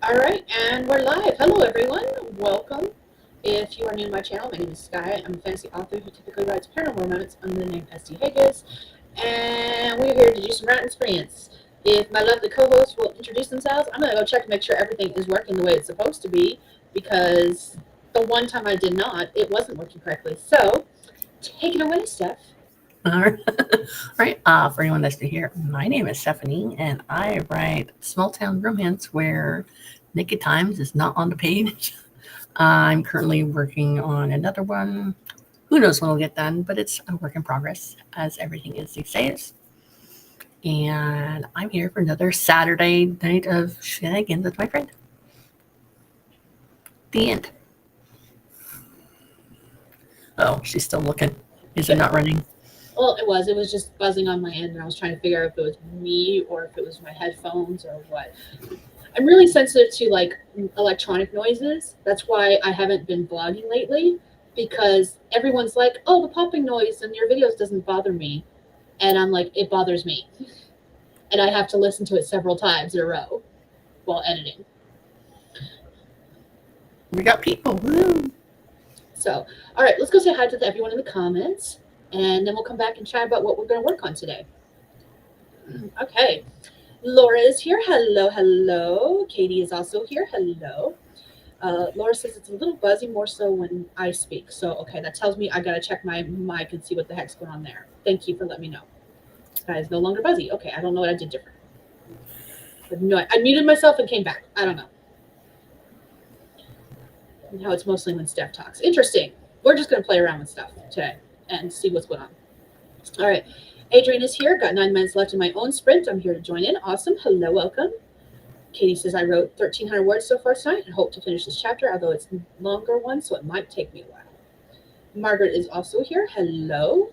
All right, and we're live. Hello, everyone. Welcome. If you are new to my channel, my name is Skye. I'm a fantasy author who typically writes paranormal romance under the name Hegyes, and we're here to do some writing experience. If my lovely co-hosts will introduce themselves, I'm gonna go check to make sure everything is working the way it's supposed to be, because the one time I did not, it wasn't working correctly. So, take it away, Steph. All right. For anyone that's new here, my name is Stephanie, and I write small town romance where Naked Times is not on the page. I'm currently working on another one. Who knows when it'll get done, but it's a work in progress, as everything is these days. And I'm here for another Saturday night of shenanigans with my friend. The end. Oh, she's still looking. Is it not running? Well, it was. It was just buzzing on my end, and I was trying to figure out if it was me or if it was my headphones or what. I'm really sensitive to like electronic noises. That's why I haven't been blogging lately, because everyone's like, "Oh, the popping noise in your videos doesn't bother me," and I'm like, "It bothers me," and I have to listen to it several times in a row while editing. We got people. Woo. So, all right, let's go say hi to everyone in the comments, and then we'll come back and chat about what we're going to work on today. Okay. Laura is here. Hello, hello. Katie is also here. Hello. Laura says it's a little buzzy, more so when I speak. So, okay, that tells me I got to check my mic and see what the heck's going on there. Thank you for letting me know. This guy is no longer buzzy. Okay, I don't know what I did different. But no, I muted myself and came back. I don't know. Now it's mostly when Steph talks. Interesting. We're just going to play around with stuff today and see what's going on. All right. Adrian is here. Got 9 minutes left in my own sprint. I'm here to join in. Awesome. Hello, welcome. Katie says I wrote 1,300 words so far tonight and hope to finish this chapter, although it's a longer one, so it might take me a while. Margaret is also here. Hello.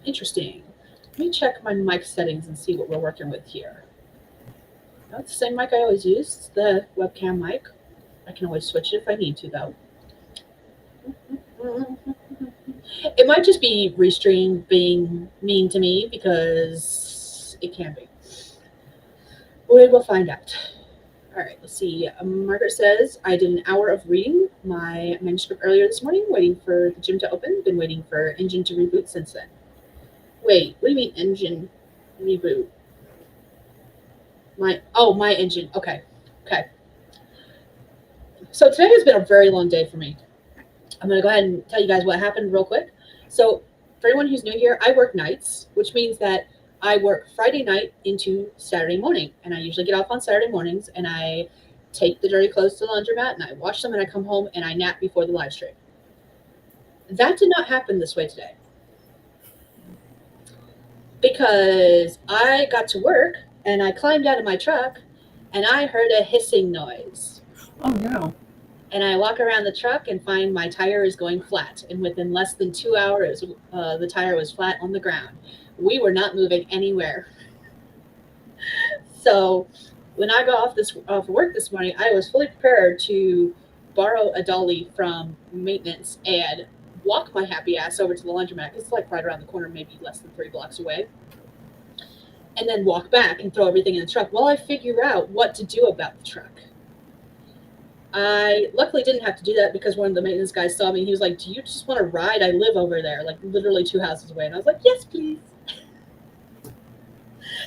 Interesting. Let me check my mic settings and see what we're working with here. No, it's the same mic I always use. It's the webcam mic. I can always switch it if I need to, though. It might just be Restream being mean to me, because it can be. We will find out. All right, let's see. Margaret says, I did an hour of reading my manuscript earlier this morning, waiting for the gym to open. Been waiting for engine to reboot since then. Wait, what do you mean engine reboot? My engine. Okay. So today has been a very long day for me. I'm going to go ahead and tell you guys what happened real quick. So for anyone who's new here, I work nights, which means that I work Friday night into Saturday morning. And I usually get off on Saturday mornings, and I take the dirty clothes to the laundromat, and I wash them, and I come home, and I nap before the live stream. That did not happen this way today, because I got to work, and I climbed out of my truck, and I heard a hissing noise. Oh, no. And I walk around the truck and find my tire is going flat. And within less than 2 hours, the tire was flat on the ground. We were not moving anywhere. So when I got off work this morning, I was fully prepared to borrow a dolly from maintenance and walk my happy ass over to the laundromat. It's like right around the corner, maybe less than 3 blocks away. And then walk back and throw everything in the truck while I figure out what to do about the truck. I luckily didn't have to do that, because one of the maintenance guys saw me and he was like, do you just want to ride? I live over there, like literally 2 houses away. And I was like, yes, please.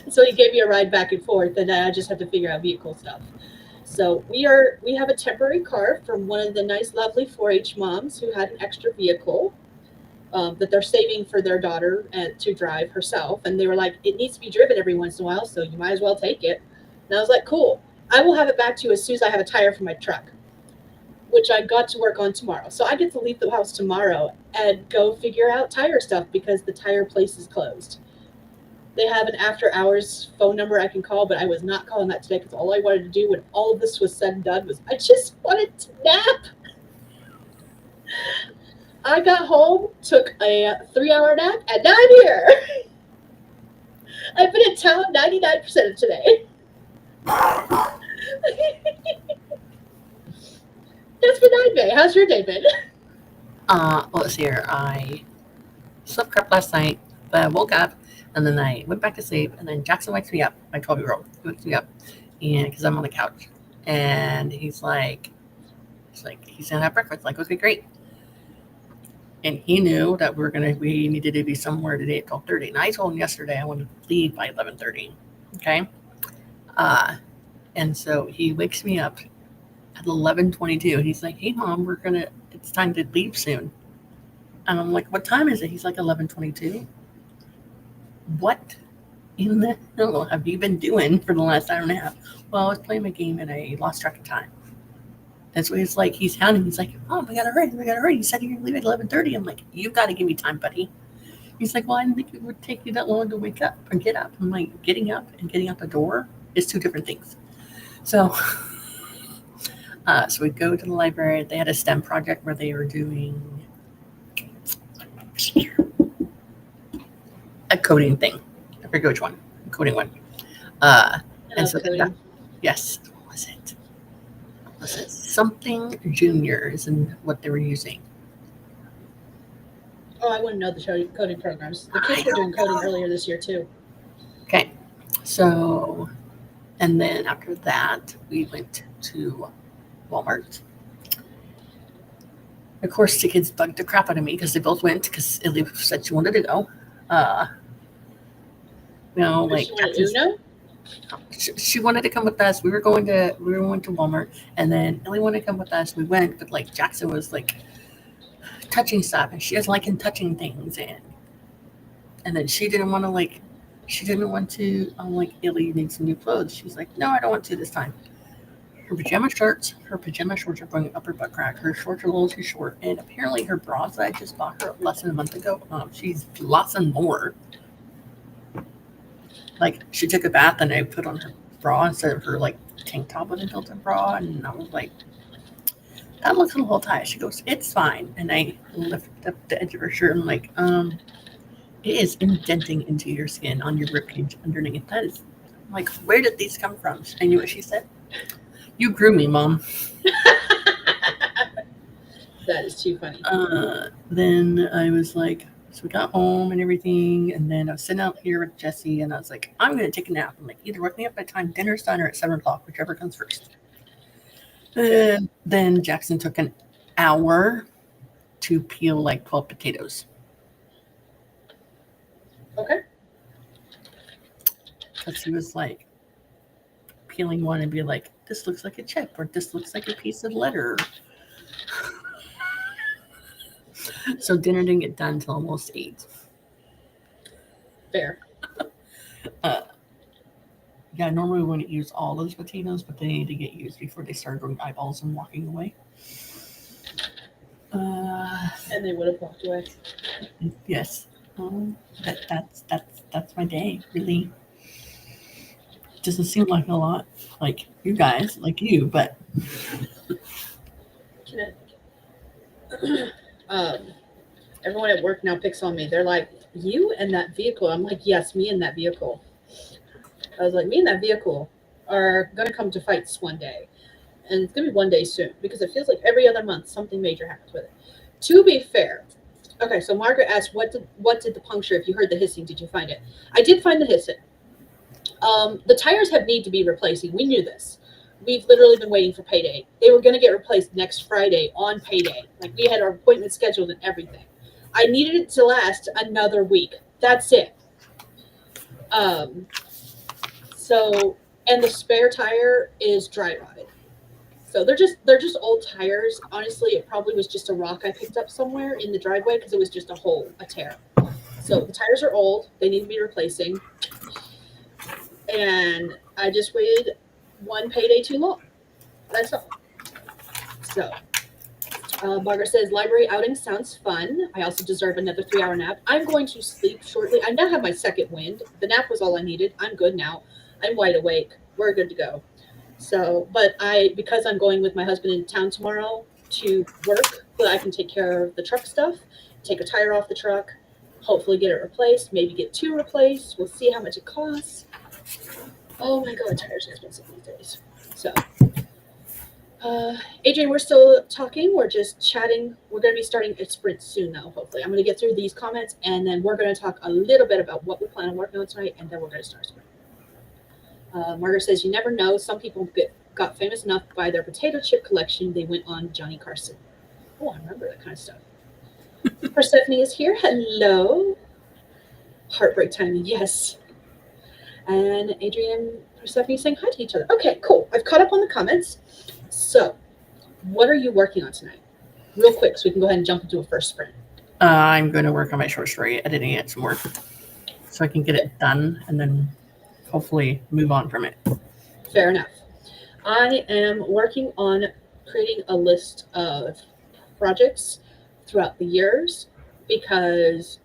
So he gave me a ride back and forth, and I just had to figure out vehicle stuff. So we have a temporary car from one of the nice, lovely 4-H moms who had an extra vehicle that they're saving for their daughter to drive herself. And they were like, it needs to be driven every once in a while, so you might as well take it. And I was like, cool. I will have it back to you as soon as I have a tire for my truck, which I got to work on tomorrow. So I get to leave the house tomorrow and go figure out tire stuff, because the tire place is closed. They have an after hours phone number I can call, but I was not calling that today, because all I wanted to do when all of this was said and done was I just wanted to nap. I got home, took a 3-hour nap, and now I'm here. I've been in town 99% of today. That's been my day. How's your day been? Let's see here. I slept crap last night. But I woke up and then I went back to sleep. And then Jackson wakes me up, my 12-year-old. He wakes me up and because I'm on the couch. And he's like, he's going to have breakfast. Like, okay, great. And he knew that we needed to be somewhere today at 12:30. And I told him yesterday I wanted to leave by 11:30. Okay. And so he wakes me up at 11:22. He's like, hey, Mom, it's time to leave soon. And I'm like, what time is it? He's like, 11:22. What in the hell have you been doing for the last hour and a half? Well, I was playing my game and I lost track of time. And so he's like, he's hounding. He's like, Mom, we gotta hurry. You said you're gonna leave at 11:30. I'm like, you gotta give me time, buddy. He's like, well, I didn't think it would take you that long to wake up or get up. I'm like, getting up and getting out the door is two different things. So, so we go to the library. They had a STEM project where they were doing a coding thing. I forget which one. A coding one. And so yes, what was it? Was it something juniors and what they were using? Oh, I wouldn't know the coding programs. The kids were doing coding earlier this year too. Okay, so and then after that we went to Walmart. Of course, the kids bugged the crap out of me because they both went because Illy said she wanted to go. Like she wanted to come with us. We were going to Walmart, and then Illy wanted to come with us. We went, but like Jackson was like touching stuff, and she doesn't like him touching things, and then she didn't want to. I'm like, Illy, you need some new clothes. She's like, no, I don't want to this time. Her pajama shorts are going up her butt crack. Her shorts are a little too short. And apparently her bras that I just bought her less than a month ago, she's lots and more. Like, she took a bath and I put on her bra instead of her, like, tank top with a built-in bra. And I was like, that looks a little tight. She goes, it's fine. And I lifted up the edge of her shirt and I'm like, it is indenting into your skin on your ribcage underneath. That is, I'm like, where did these come from? I knew what she said. You grew me, Mom. That is too funny. Then I was like, so we got home and everything, and then I was sitting out here with Jesse, and I was like, I'm going to take a nap. I'm like, either wake me up by the time dinner's done or at 7 o'clock, whichever comes first. And then Jackson took an hour to peel like 12 potatoes. Okay. Because he was like, peeling one and be like, this looks like a chip or this looks like a piece of letter. So dinner didn't get done until almost 8. Fair. Yeah, normally we wouldn't use all those potatoes, but they need to get used before they start growing eyeballs and walking away. And they would have walked away. Yes. That's my day, really. Doesn't seem like a lot, like you guys, like you, but everyone at work now picks on me. They're like, you and that vehicle. I'm like, yes, me and that vehicle. I was like, me and that vehicle are gonna come to fights one day, and it's gonna be one day soon because it feels like every other month something major happens with it. To be fair, okay, so Margaret asked, what did the puncture? If you heard the hissing, did you find it? I did find the hissing. The tires need to be replacing. We knew this. We've literally been waiting for payday. They were going to get replaced next Friday on payday. Like, we had our appointment scheduled and everything. I needed it to last another week. That's it. So, and the spare tire is dry rotted. So they're just old tires. Honestly, it probably was just a rock I picked up somewhere in the driveway because it was just a tear. So the tires are old. They need to be replacing. And I just waited one payday too long. That's all. So, Margaret says, library outing sounds fun. I also deserve another 3-hour nap. I'm going to sleep shortly. I now have my second wind. The nap was all I needed. I'm good now. I'm wide awake. We're good to go. So, but because I'm going with my husband into town tomorrow to work, so I can take care of the truck stuff, take a tire off the truck, hopefully get it replaced, maybe get 2 replaced. We'll see how much it costs. Oh my God, tires are expensive these days. So, Adrian, we're still talking. We're just chatting. We're going to be starting a sprint soon, though, hopefully. I'm going to get through these comments, and then we're going to talk a little bit about what we plan on working on tonight, and then we're going to start a sprint. Margaret says, you never know. Some people got famous enough by their potato chip collection, they went on Johnny Carson. Oh, I remember that kind of stuff. Persephone is here. Hello. Heartbreak timing, yes. And Adrian, Persephone saying hi to each other. Okay, cool. I've caught up on the comments. So, what are you working on tonight? Real quick, so we can go ahead and jump into a first sprint. I'm going to work on my short story, editing it some more, so I can get it done and then hopefully move on from it. Fair enough. I am working on creating a list of projects throughout the years because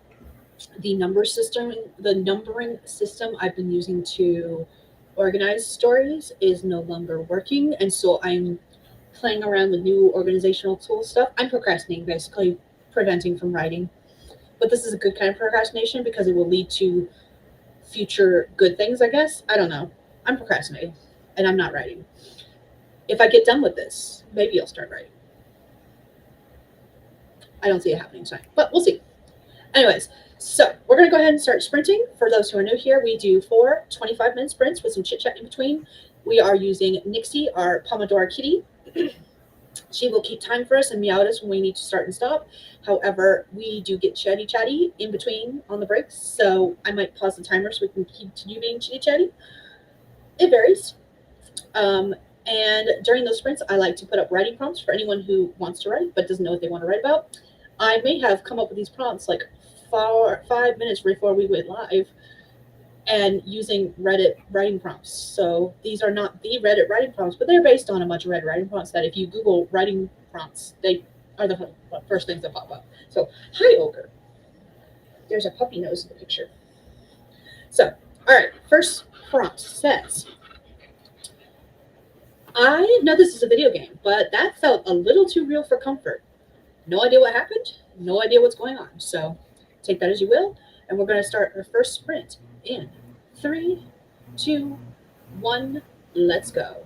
the numbering system I've been using to organize stories is no longer working, and so I'm playing around with new organizational tool stuff. I'm procrastinating, basically preventing from writing. But this is a good kind of procrastination because it will lead to future good things, I guess. I don't know. I'm procrastinating and I'm not writing. If I get done with this, maybe I'll start writing. I don't see it happening tonight, but we'll see. Anyways, so we're going to go ahead and start sprinting. For those who are new here, we do 4 25-minute sprints with some chit chat in between. We are using Nixie, our Pomodoro kitty. She will keep time for us and meow at us when we need to start and stop. However, we do get chatty in between on the breaks, so I might pause the timer so we can continue being chitty chatty. It varies. And during those sprints, I like to put up writing prompts for anyone who wants to write but doesn't know what they want to write about. I may have come up with these prompts like 5 minutes before we went live and using Reddit writing prompts. So these are not the Reddit writing prompts, but they're based on a bunch of Reddit writing prompts that if you Google writing prompts, they are the first things that pop up. So, hi, Ogre. There's a puppy nose in the picture. So, all right, first prompt says, I know this is a video game, but that felt a little too real for comfort. No idea what happened, no idea what's going on. So take that as you will. And we're going to start our first sprint in 3, 2, 1, let's go.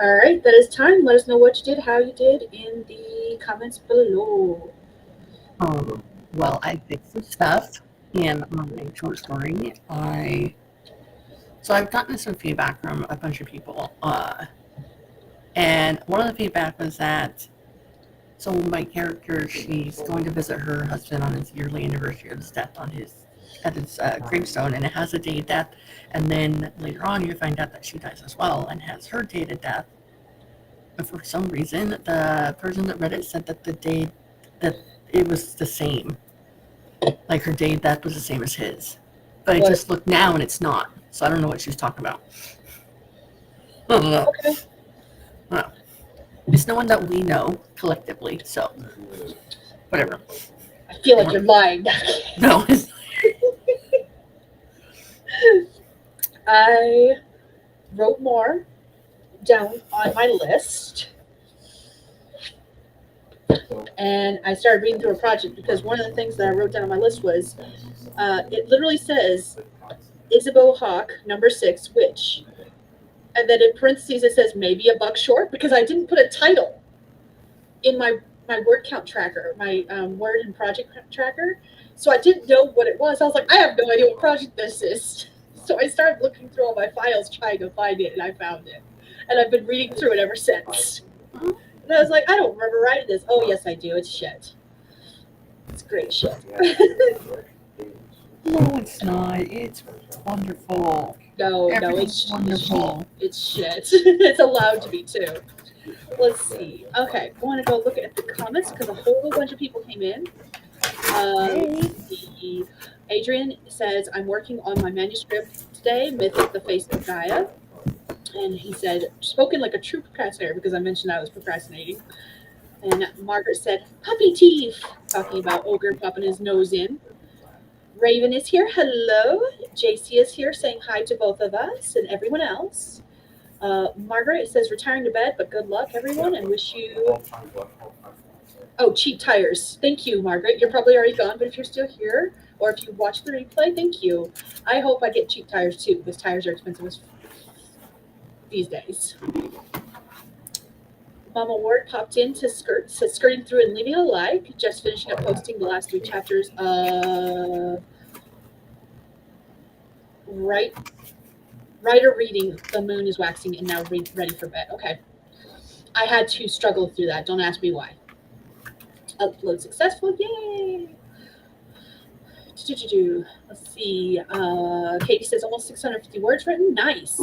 All right, that is time. Let us know what you did, how you did in the comments below. Well, I fixed some stuff in my short story. I've gotten some feedback from a bunch of people, and one of the feedback was that my character, she's going to visit her husband on his yearly anniversary of his death at his gravestone, and it has a date of death, and then later on you find out that she dies as well and has her date of death. And for some reason, the person that read it said that the date that it was the same, like her date of death was the same as his, but I just looked now and it's not. So I don't know what she's talking about. I don't know. Okay. Well, it's no one that we know collectively, so whatever. I feel like you're lying. No, it's I wrote more down on my list. And I started reading through a project because one of the things that I wrote down on my list was it literally says Isabeau Hawk, number 6, witch. And then in parentheses it says maybe a buck short because I didn't put a title in my word count tracker, my word and project tracker. So I didn't know what it was. I was like, I have no idea what project this is. So I started looking through all my files trying to find it, and I found it. And I've been reading through it ever since. And I was like, I don't remember writing this. Oh, yes, I do. It's shit. It's great shit. No, it's not. It's wonderful. No, Everything's wonderful. It's shit. It's allowed to be too. Let's see. Okay, I want to go look at the comments because a whole bunch of people came in. Adrian says, I'm working on my manuscript today, Mythic, the Face of Gaia. And he said, spoken like a true procrastinator, because I mentioned I was procrastinating. And Margaret said, puppy teeth, talking about Ogre popping his nose in. Raven is here. Hello. JC is here saying hi to both of us and everyone else. Margaret says, retiring to bed, but good luck, everyone, and wish you... Oh, cheap tires. Thank you, Margaret. You're probably already gone, but if you're still here, or if you watch the replay, thank you. I hope I get cheap tires, too, because tires are expensive these days. Mama Ward popped in to said skirting through and leaving a like. Just finishing up posting the last 3 chapters of Writer reading The Moon is Waxing and now ready for bed. Okay. I had to struggle through that. Don't ask me why. Upload successful. Yay. Let's see. Katie says almost 650 words written. Nice.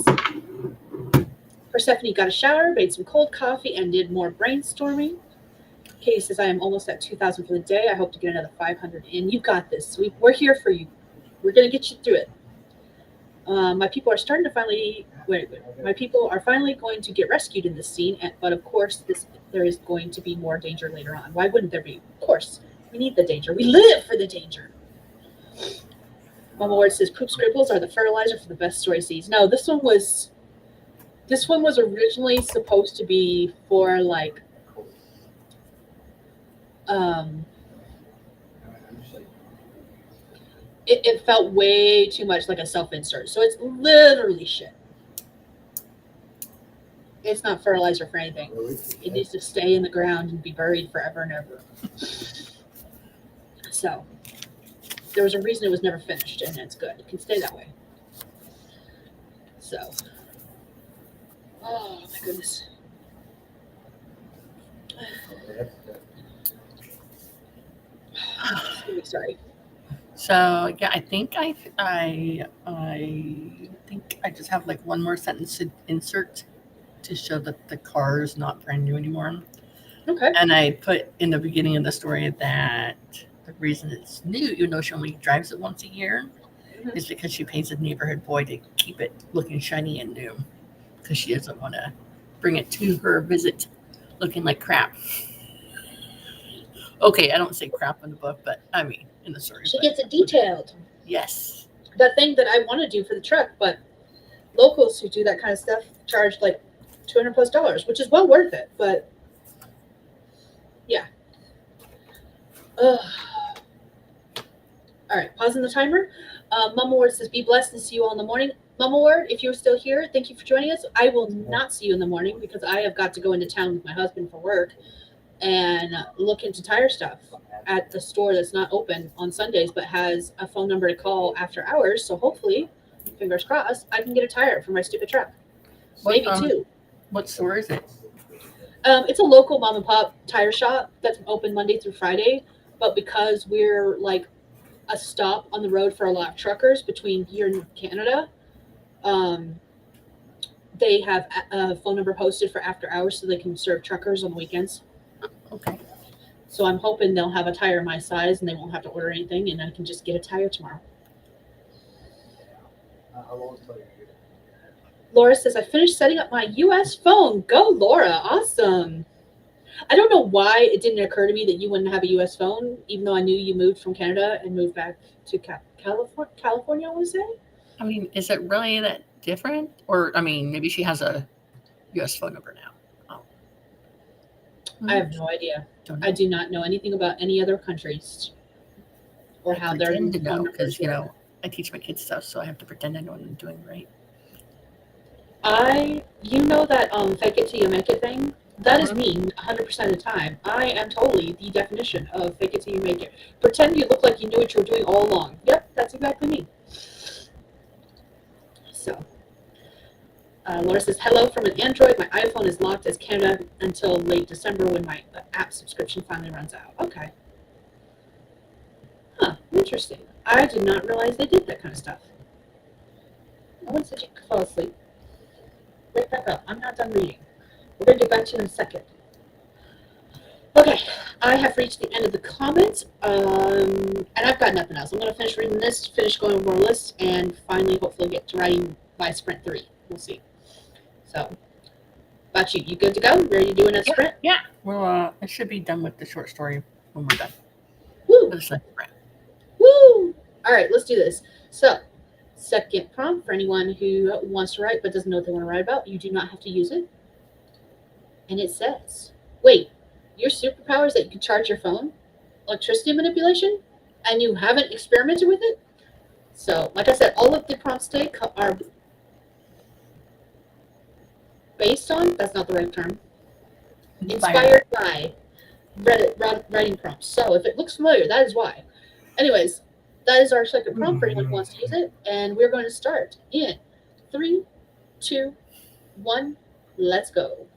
Persephone got a shower, made some cold coffee, and did more brainstorming. Katie says, I am almost at 2,000 for the day. I hope to get another 500 in. You got this. We're here for you. We're going to get you through it. My people are starting to my people are finally going to get rescued in this scene, but of course, there is going to be more danger later on. Why wouldn't there be? Of course. We need the danger. We live for the danger. Mama Ward says, poop scribbles are the fertilizer for the best story seeds. No, this one was originally supposed to be for like it felt way too much like a self-insert. So it's literally shit. It's not fertilizer for anything. It needs to stay in the ground and be buried forever and ever. So there was a reason it was never finished, and it's good. It can stay that way. So, oh my goodness. Sorry. So yeah, I think I think I just have like one more sentence to insert to show that the car is not brand new anymore. Okay. And I put in the beginning of the story that the reason it's new, even though she only drives it once a year, is because she pays a neighborhood boy to keep it looking shiny and new, because she doesn't want to bring it to her visit looking like crap. Okay, I don't say crap in the book, but I mean in the story. She gets it detailed. Yes. That thing that I want to do for the truck, but locals who do that kind of stuff charge like $200+, which is well worth it. But yeah. All right, pausing the timer. Mama Ward says, "Be blessed and see you all in the morning." Mama Ward, if you're still here, thank you for joining us. I will not see you in the morning because I have got to go into town with my husband for work and look into tire stuff at the store that's not open on Sundays but has a phone number to call after hours. So hopefully, fingers crossed, I can get a tire for my stupid truck. What Maybe two. what store is it? It's a local mom and pop tire shop that's open Monday through Friday. But because we're like a stop on the road for a lot of truckers between here and Canada, um, they have a phone number posted for after hours so they can serve truckers on the weekends. Okay. So I'm hoping they'll have a tire my size and they won't have to order anything and I can just get a tire tomorrow. Laura says, "I finished setting up my US phone." Go, Laura. Awesome. I don't know why it didn't occur to me that you wouldn't have a US phone, even though I knew you moved from Canada and moved back to California, I want to say. I mean, is it really that different? Or I mean, maybe she has a US phone number now. Oh. I have no idea. Don't I know. do not know anything about any other countries or I how their pretend to phone know numbers because work. I teach my kids stuff, so I have to pretend I know what I'm doing, right? You know that fake it till you make it thing? That is Mhm. me 100% of the time. I am totally the definition of fake it till you make it. Pretend you look like you knew what you were doing all along. Yep, that's exactly me. So, Laura says, "Hello from an Android. My iPhone is locked as Canada until late December when my app subscription finally runs out." Okay. Huh, interesting. I did not realize they did that kind of stuff. No one said you could fall asleep. Wake back up. I'm not done reading. We're going to get back to you in a second. Okay, I have reached the end of the comments, and I've got nothing else. I'm going to finish reading this, finish going over our list, and finally, hopefully, get to writing by sprint 3. We'll see. So, about you. You good to go? Ready to do another sprint? Yeah. Well, I should be done with the short story when we're done. Woo! With the second round. Woo! All right, let's do this. So, second prompt for anyone who wants to write but doesn't know what they want to write about, you do not have to use it. And it says, "Wait, your superpower is that you can charge your phone? Electricity manipulation? And you haven't experimented with it?" So, like I said, all of the prompts today are based on, that's not the right term, inspired by Reddit writing prompts. So, if it looks familiar, that is why. Anyways, that is our second prompt for anyone who wants to use it. And we're going to start in 3, 2, 1, let's go.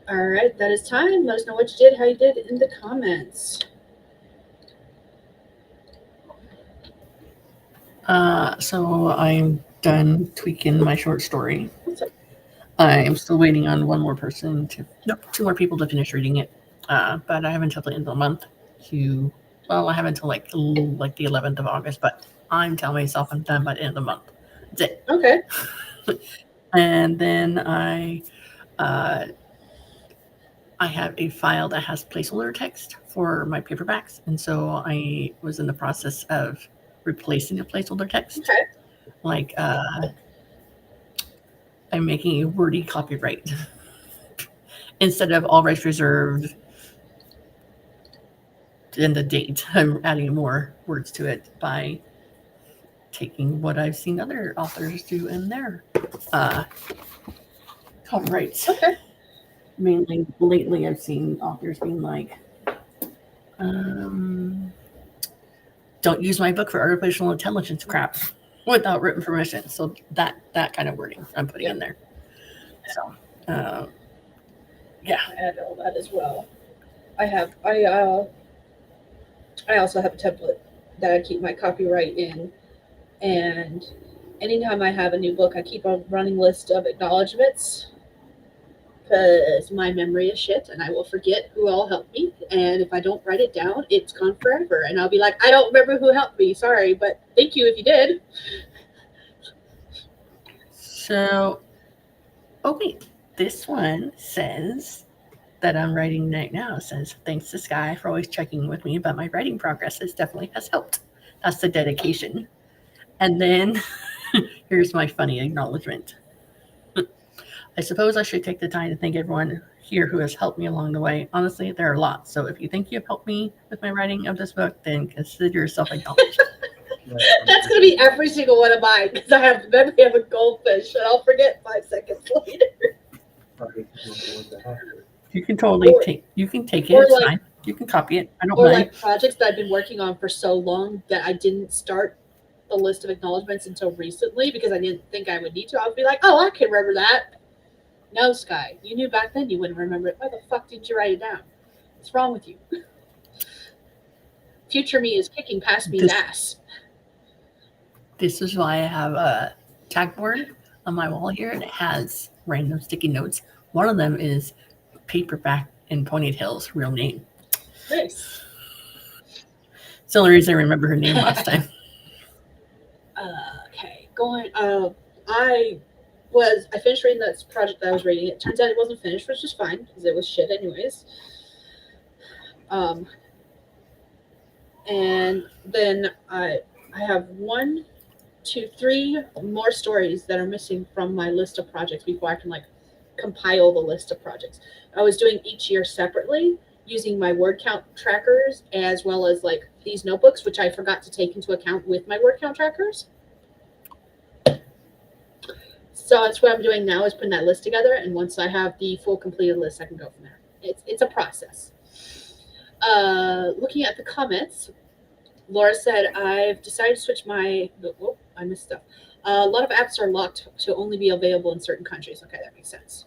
All right, that is time. Let us know what you did, how you did in the comments. So I'm done tweaking my short story. What's up? I am still waiting on two more people to finish reading it. But I have until the end of the month I have until like the 11th of August, but I'm telling myself I'm done by the end of the month. That's it. Okay. And then I have a file that has placeholder text for my paperbacks, and so I was in the process of replacing the placeholder text. Okay. Like I'm making a wordy copyright instead of all rights reserved and the date. I'm adding more words to it by taking what I've seen other authors do in their copyrights. Okay. Mainly lately, I've seen authors being like, "Don't use my book for artificial intelligence crap without written permission." So that kind of wording I'm putting in there. So, yeah. I add all that as well. I also have a template that I keep my copyright in, and anytime I have a new book, I keep a running list of acknowledgments because my memory is shit and I will forget who all helped me. And if I don't write it down, it's gone forever. And I'll be like, I don't remember who helped me. Sorry, but thank you if you did. So, wait, this one says that I'm writing right now says, thanks to Skye for always checking with me about my writing progress. It definitely has helped. That's the dedication. And then here's my funny acknowledgement. I suppose I should take the time to thank everyone here who has helped me along the way. Honestly, there are lots. So if you think you've helped me with my writing of this book, then consider yourself acknowledged. That's going to be every single one of mine because I have the memory of a goldfish and I'll forget 5 seconds later. You can totally take it. It's fine. You can copy it. I don't mind. Like projects that I've been working on for so long that I didn't start the list of acknowledgments until recently because I didn't think I would need to. I'll be like, oh, I can remember that. No, Skye, you knew back then you wouldn't remember it. Why the fuck didn't you write it down? What's wrong with you? Future me is kicking past me's ass. This is why I have a tag board on my wall here, and it has random sticky notes. One of them is Paperback in Ponytail's real name. Nice. It's the only reason I remember her name last time. Okay, I finished reading that project that I was reading. It turns out it wasn't finished, which is fine because it was shit anyways. And then I have 1, 2, 3 more stories that are missing from my list of projects before I can like compile the list of projects. I was doing each year separately using my word count trackers as well as like these notebooks, which I forgot to take into account with my word count trackers. So that's what I'm doing now is putting that list together. And once I have the full completed list, I can go from there. It's a process. Looking at the comments, Laura said, I've decided to switch my, I missed stuff. A lot of apps are locked to only be available in certain countries. Okay, that makes sense.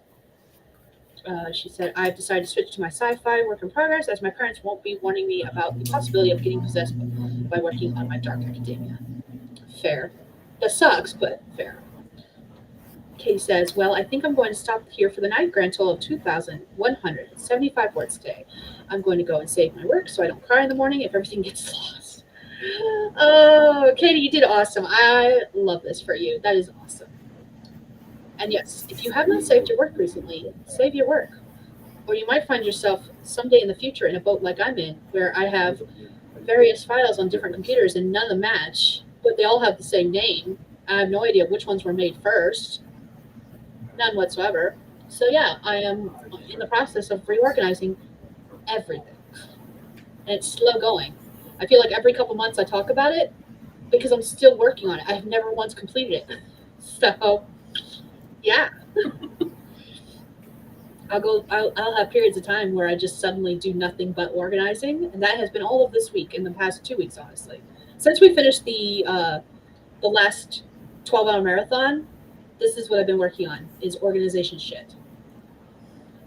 She said, I've decided to switch to my sci-fi work in progress as my parents won't be warning me about the possibility of getting possessed by working on my dark academia. Fair. That sucks, but fair. Katie says, well, I think I'm going to stop here for the night. Grand total of 2,175 words today. I'm going to go and save my work so I don't cry in the morning if everything gets lost. Oh, Katie, you did awesome. I love this for you. That is awesome. And yes, if you have not saved your work recently, save your work. Or you might find yourself someday in the future in a boat like I'm in, where I have various files on different computers and none of them match, but they all have the same name. I have no idea which ones were made first. None whatsoever. So yeah, I am in the process of reorganizing everything. And it's slow going. I feel like every couple months I talk about it because I'm still working on it. I've never once completed it. So yeah. I'll have periods of time where I just suddenly do nothing but organizing, and that has been all of this week and the past 2 weeks, honestly. Since we finished the last 12-hour marathon, this is what I've been working on, is organization shit.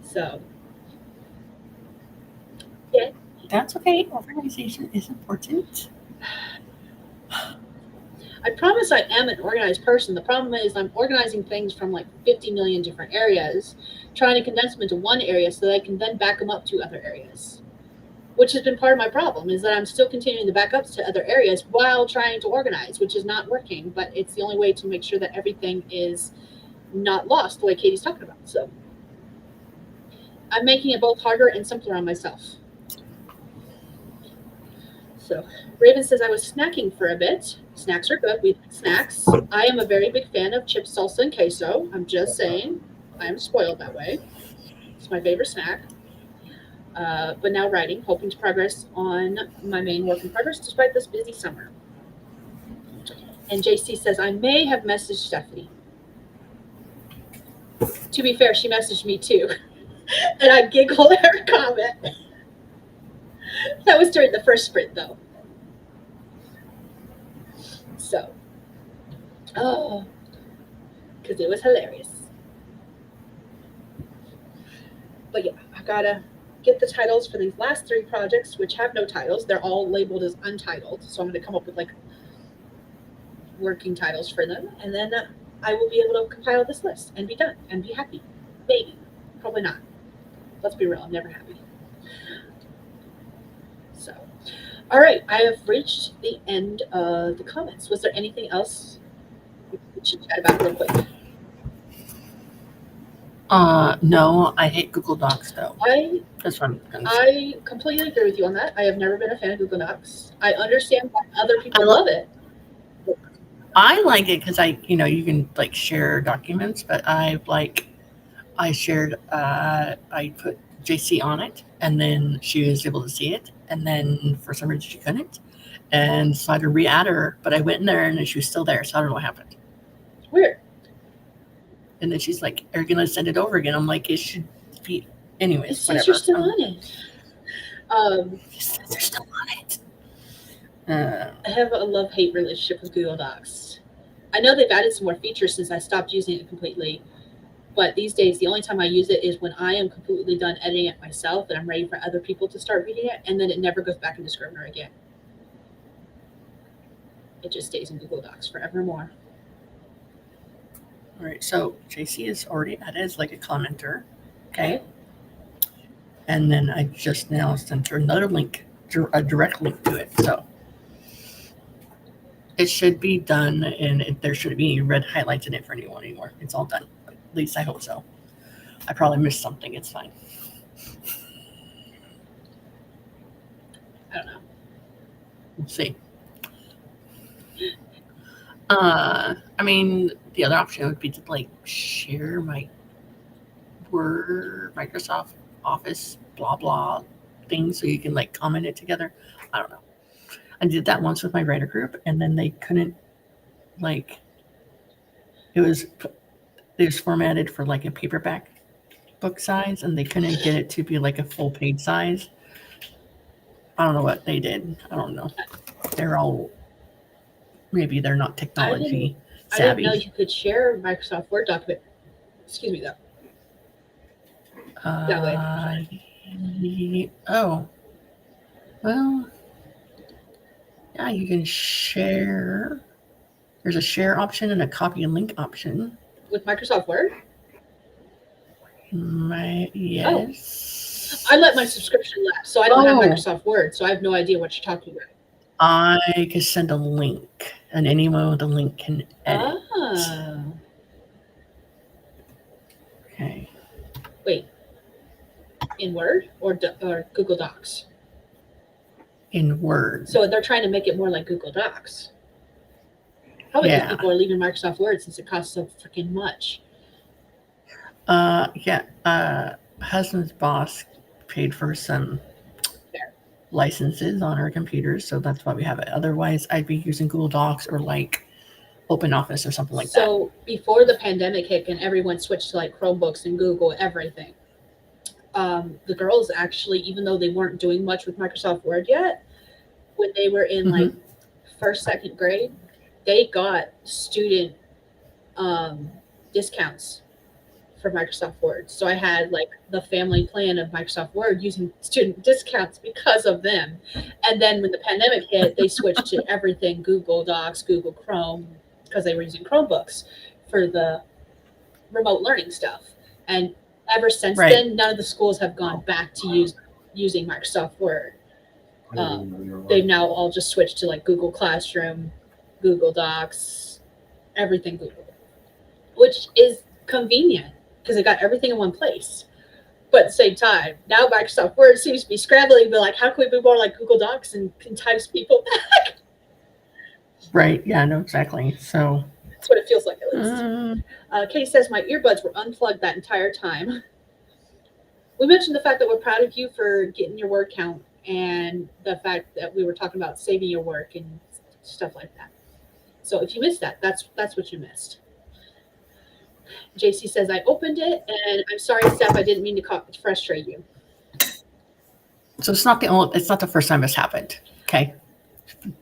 So, That's okay. Organization is important. I promise I am an organized person. The problem is I'm organizing things from like 50 million different areas, trying to condense them into one area so that I can then back them up to other areas. Which has been part of my problem is that I'm still continuing the backups to other areas while trying to organize, which is not working, but it's the only way to make sure that everything is not lost the way Katie's talking about. So I'm making it both harder and simpler on myself. So Raven says I was snacking for a bit. Snacks are good. We like snacks. I am a very big fan of chips, salsa, and queso. I'm just saying. I am spoiled that way. It's my favorite snack. But now writing, hoping to progress on my main work in progress despite this busy summer. And JC says I may have messaged Stephanie. To be fair, she messaged me too. And I giggled at her comment. That was during the first sprint though. So, oh, because it was hilarious. But yeah, I gotta get the titles for these last 3 projects, which have no titles. They're all labeled as untitled. So I'm gonna come up with like working titles for them, and then I will be able to compile this list and be done and be happy. Maybe, probably not. Let's be real, I'm never happy. So, all right, I have reached the end of the comments. Was there anything else we should chat about real quick? No, I hate Google Docs though. That's what I'm gonna say. I completely agree with you on that. I have never been a fan of Google Docs. I understand why other people love it. I like it because you can like share documents, but I shared, I put JC on it, and then she was able to see it, and then for some reason she couldn't, and so I had to re-add her, but I went in there and she was still there, so I don't know what happened. Weird. And then she's like, "Are you gonna send it over again?" I'm like, "It should be." Anyways, it says whatever. You're still on it. It says they're still on it. I have a love-hate relationship with Google Docs. I know they've added some more features since I stopped using it completely, but these days the only time I use it is when I am completely done editing it myself and I'm ready for other people to start reading it, and then it never goes back into Scrivener again. It just stays in Google Docs forevermore. All right, so JC is already added as like a commenter, okay? And then I just now sent her another link, a direct link to it. So it should be done, and there shouldn't be any red highlights in it for anyone anymore. It's all done. At least I hope so. I probably missed something. It's fine. I don't know. We'll see. I mean, the other option would be to like share my Word, Microsoft Office, blah blah thing, so you can like comment it together. I don't know. I did that once with my writer group, and then they couldn't like. It was formatted for like a paperback book size, and they couldn't get it to be like a full page size. I don't know what they did. I don't know. Maybe they're not technology savvy. I didn't know you could share a Microsoft Word document. Excuse me, though. That way. Oh. Well, yeah, you can share. There's a share option and a copy and link option. With Microsoft Word? Yes. I let my subscription lapse, so I don't have Microsoft Word, so I have no idea what you're talking about. I can send a link, and anyone with a link can edit. Oh. Okay. Wait. In Word or Google Docs? In Word. So they're trying to make it more like Google Docs. Probably because people are leaving Microsoft Word since it costs so freaking much. Husband's boss paid for some licenses on our computers, so that's why we have it. Otherwise, I'd be using Google Docs or like Open Office or something like that. So before the pandemic hit and everyone switched to like Chromebooks and Google everything, the girls actually, even though they weren't doing much with Microsoft Word yet, when they were in like first, second grade, they got student discounts for Microsoft Word. So I had like the family plan of Microsoft Word using student discounts because of them. And then when the pandemic hit, they switched to everything Google Docs, Google Chrome, because they were using Chromebooks for the remote learning stuff. And ever since Right. then, none of the schools have gone back to using Microsoft Word. They've now all just switched to like Google Classroom, Google Docs, everything Google, which is convenient because they got everything in one place. But at the same time, now Microsoft Word seems to be scrambling, but like, how can we be more like Google Docs and entice people back? Right. Yeah, no, exactly. So, That's what it feels like, at least. um, Katie says, my earbuds were unplugged that entire time. We mentioned the fact that we're proud of you for getting your word count and the fact that we were talking about saving your work and stuff like that. So if you missed that, that's what you missed. JC says, I opened it and I'm sorry, Steph, I didn't mean to frustrate you. so it's not the first time this happened. Okay.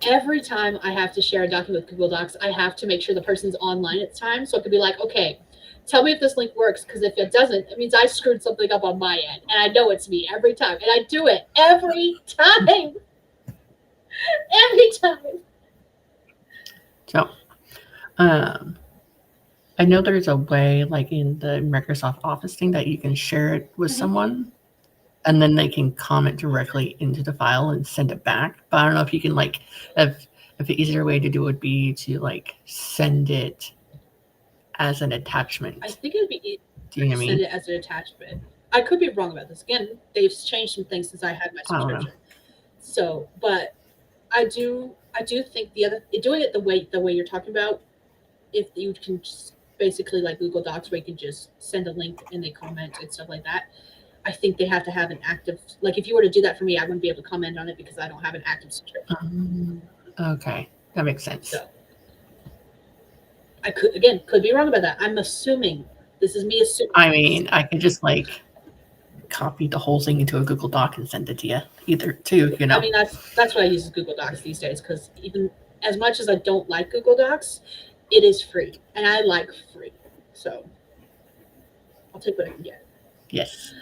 Every time I have to share a document with Google Docs, I have to make sure the person's online at the time. So it could be like, okay, tell me if this link works, because if it doesn't, it means I screwed something up on my end. And I know it's me every time. And I do it every time. Every time. So, um, I know there's a way, like in the Microsoft Office thing, that you can share it with someone, and then they can comment directly into the file and send it back. But I don't know if you can like if the easier way to do it would be to like send it as an attachment. I think it would be easier Do you know to what I send mean? it as an attachment. I could be wrong about this. Again, they've changed some things since I had my I don't know. subscription. So, but I do think doing it the way you're talking about, if you can just basically like Google Docs where you can just send a link and they comment and stuff like that. I think they have to have an active, like if you were to do that for me, I wouldn't be able to comment on it because I don't have an active subscription. Okay, that makes sense. So I could be wrong about that. I'm assuming, this is me assuming. I mean, I could just like copy the whole thing into a Google Doc and send it to you. Either too, you know. I mean, that's what I use Google Docs these days, because even as much as I don't like Google Docs, it is free and I like free. So I'll take what I can get. Yes.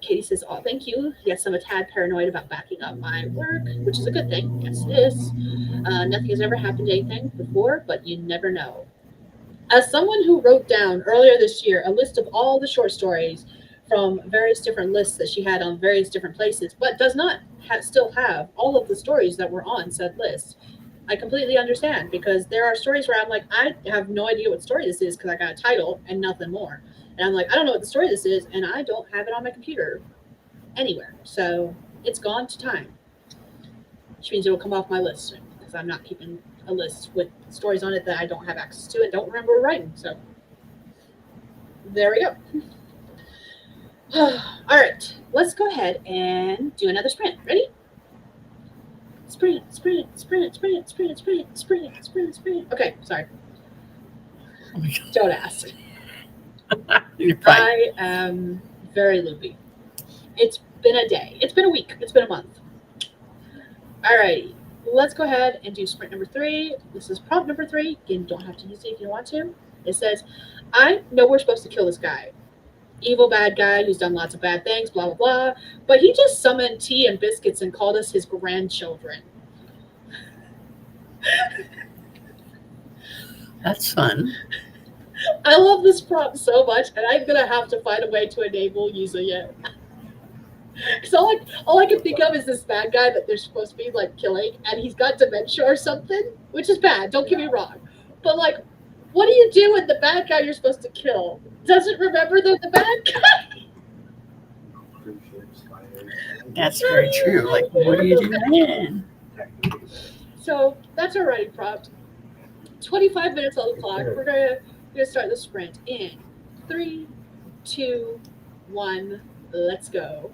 Katie says, oh, thank you. Yes, I'm a tad paranoid about backing up my work, which is a good thing. Yes, it is. Nothing has ever happened to anything before, but you never know. As someone who wrote down earlier this year a list of all the short stories from various different lists that she had on various different places, but does not still have all of the stories that were on said list, I completely understand, because there are stories where I'm like, I have no idea what story this is because I got a title and nothing more. And I'm like, I don't know what the story this is, and I don't have it on my computer anywhere. So it's gone to time, which means it will come off my list soon because I'm not keeping a list with stories on it that I don't have access to and don't remember writing. So there we go. All right, let's go ahead and do another sprint. Ready? Sprint, sprint, sprint, sprint, sprint, sprint, sprint, sprint, sprint. Okay, sorry. Oh my Don't ask. You're fine. I am very loopy. It's been a day. It's been a week. It's been a month. All right, let's go ahead and do sprint number 3. This is prompt number 3. Again, you don't have to use it if you don't want to. It says, I know we're supposed to kill this guy. Evil bad guy who's done lots of bad things, blah, blah, blah. But he just summoned tea and biscuits and called us his grandchildren. That's fun. I love this prompt so much, and I'm going to have to find a way to enable using it. Because all I can think of is this bad guy that they're supposed to be like killing, and he's got dementia or something, which is bad. Don't get me wrong, but like, what do you do when the bad guy you're supposed to kill doesn't remember they're the bad guy? That's very true. Like, what do you do then? So that's our writing prompt. 25 minutes on the clock. We're gonna start the sprint in 3, 2, 1. Let's go.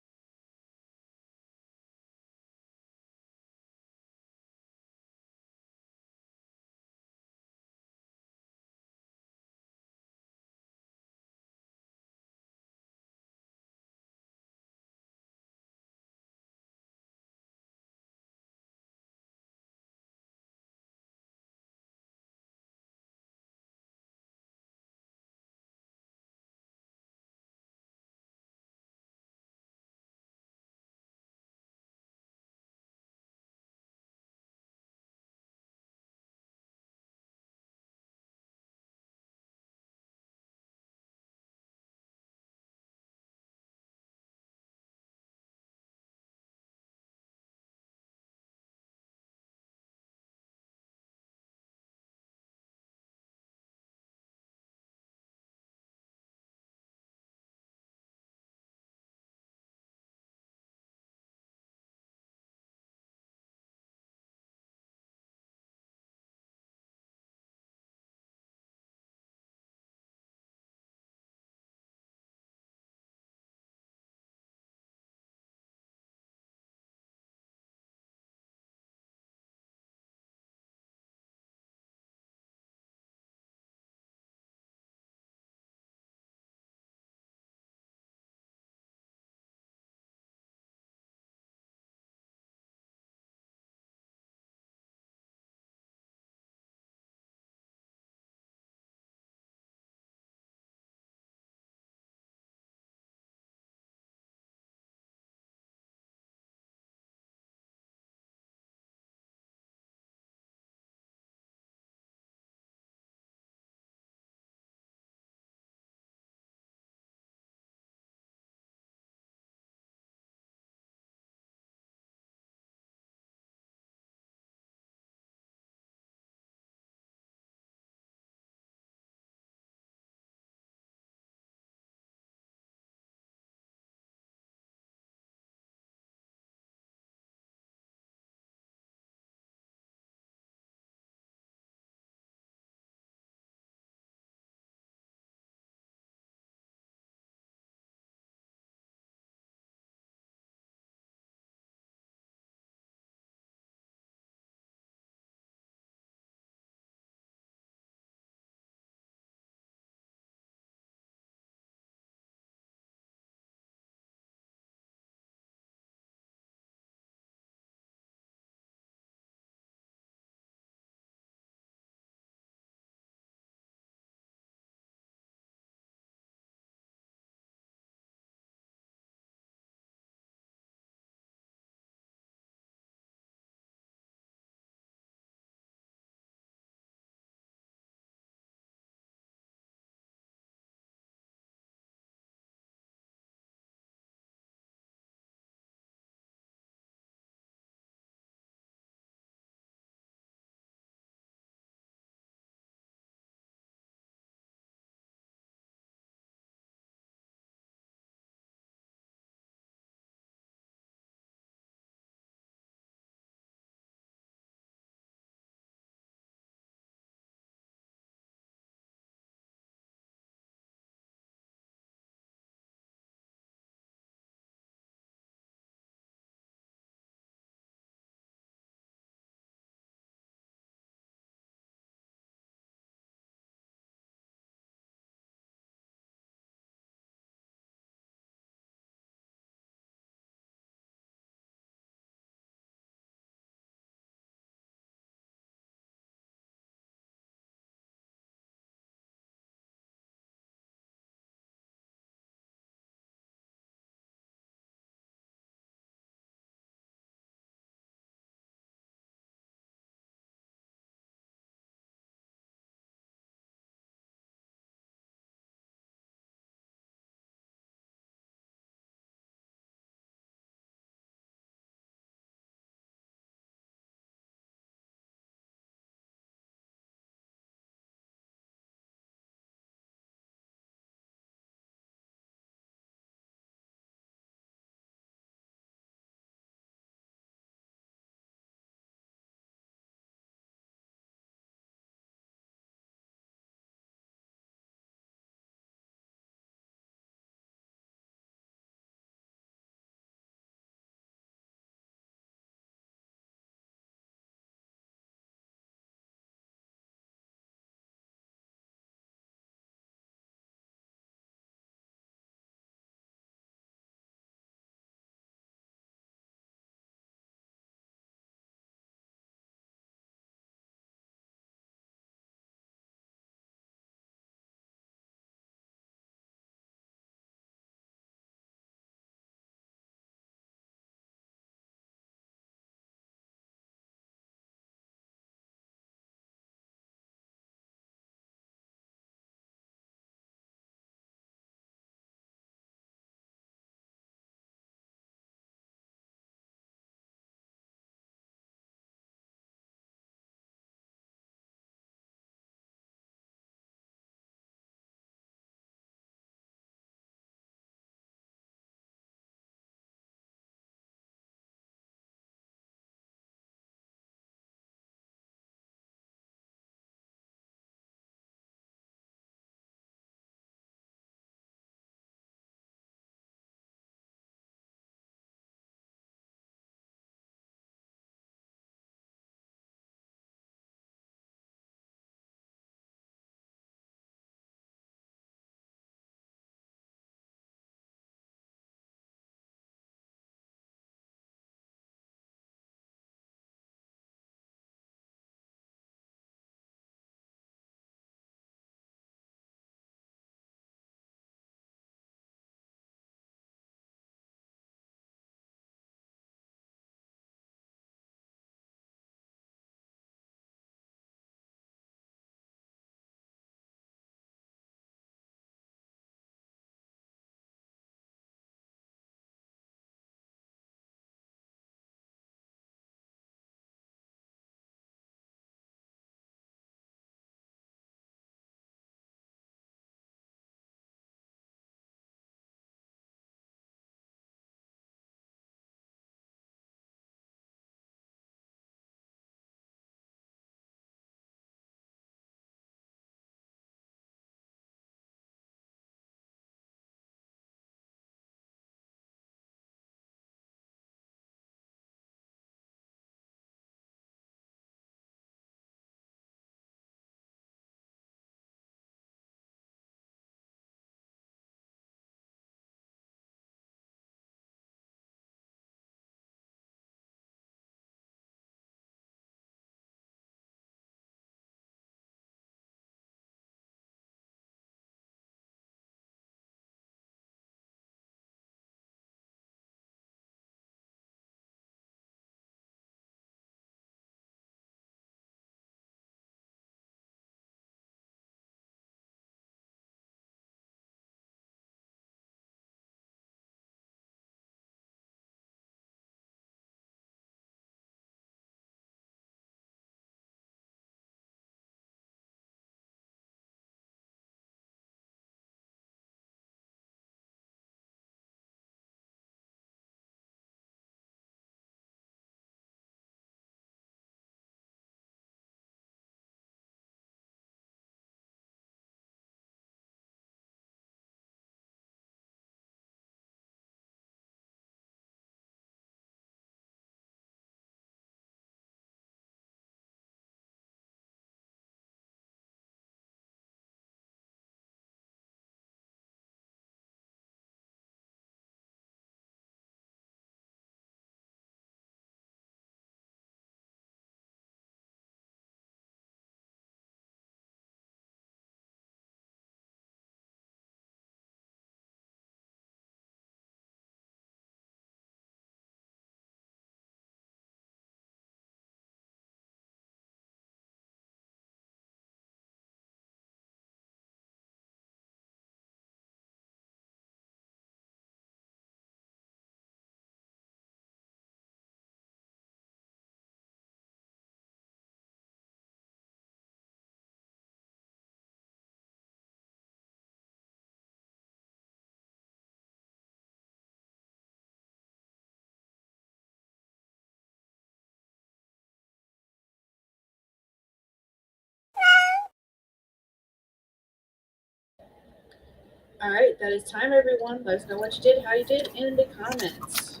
All right, that is time, everyone. Let us know what you did, how you did in the comments.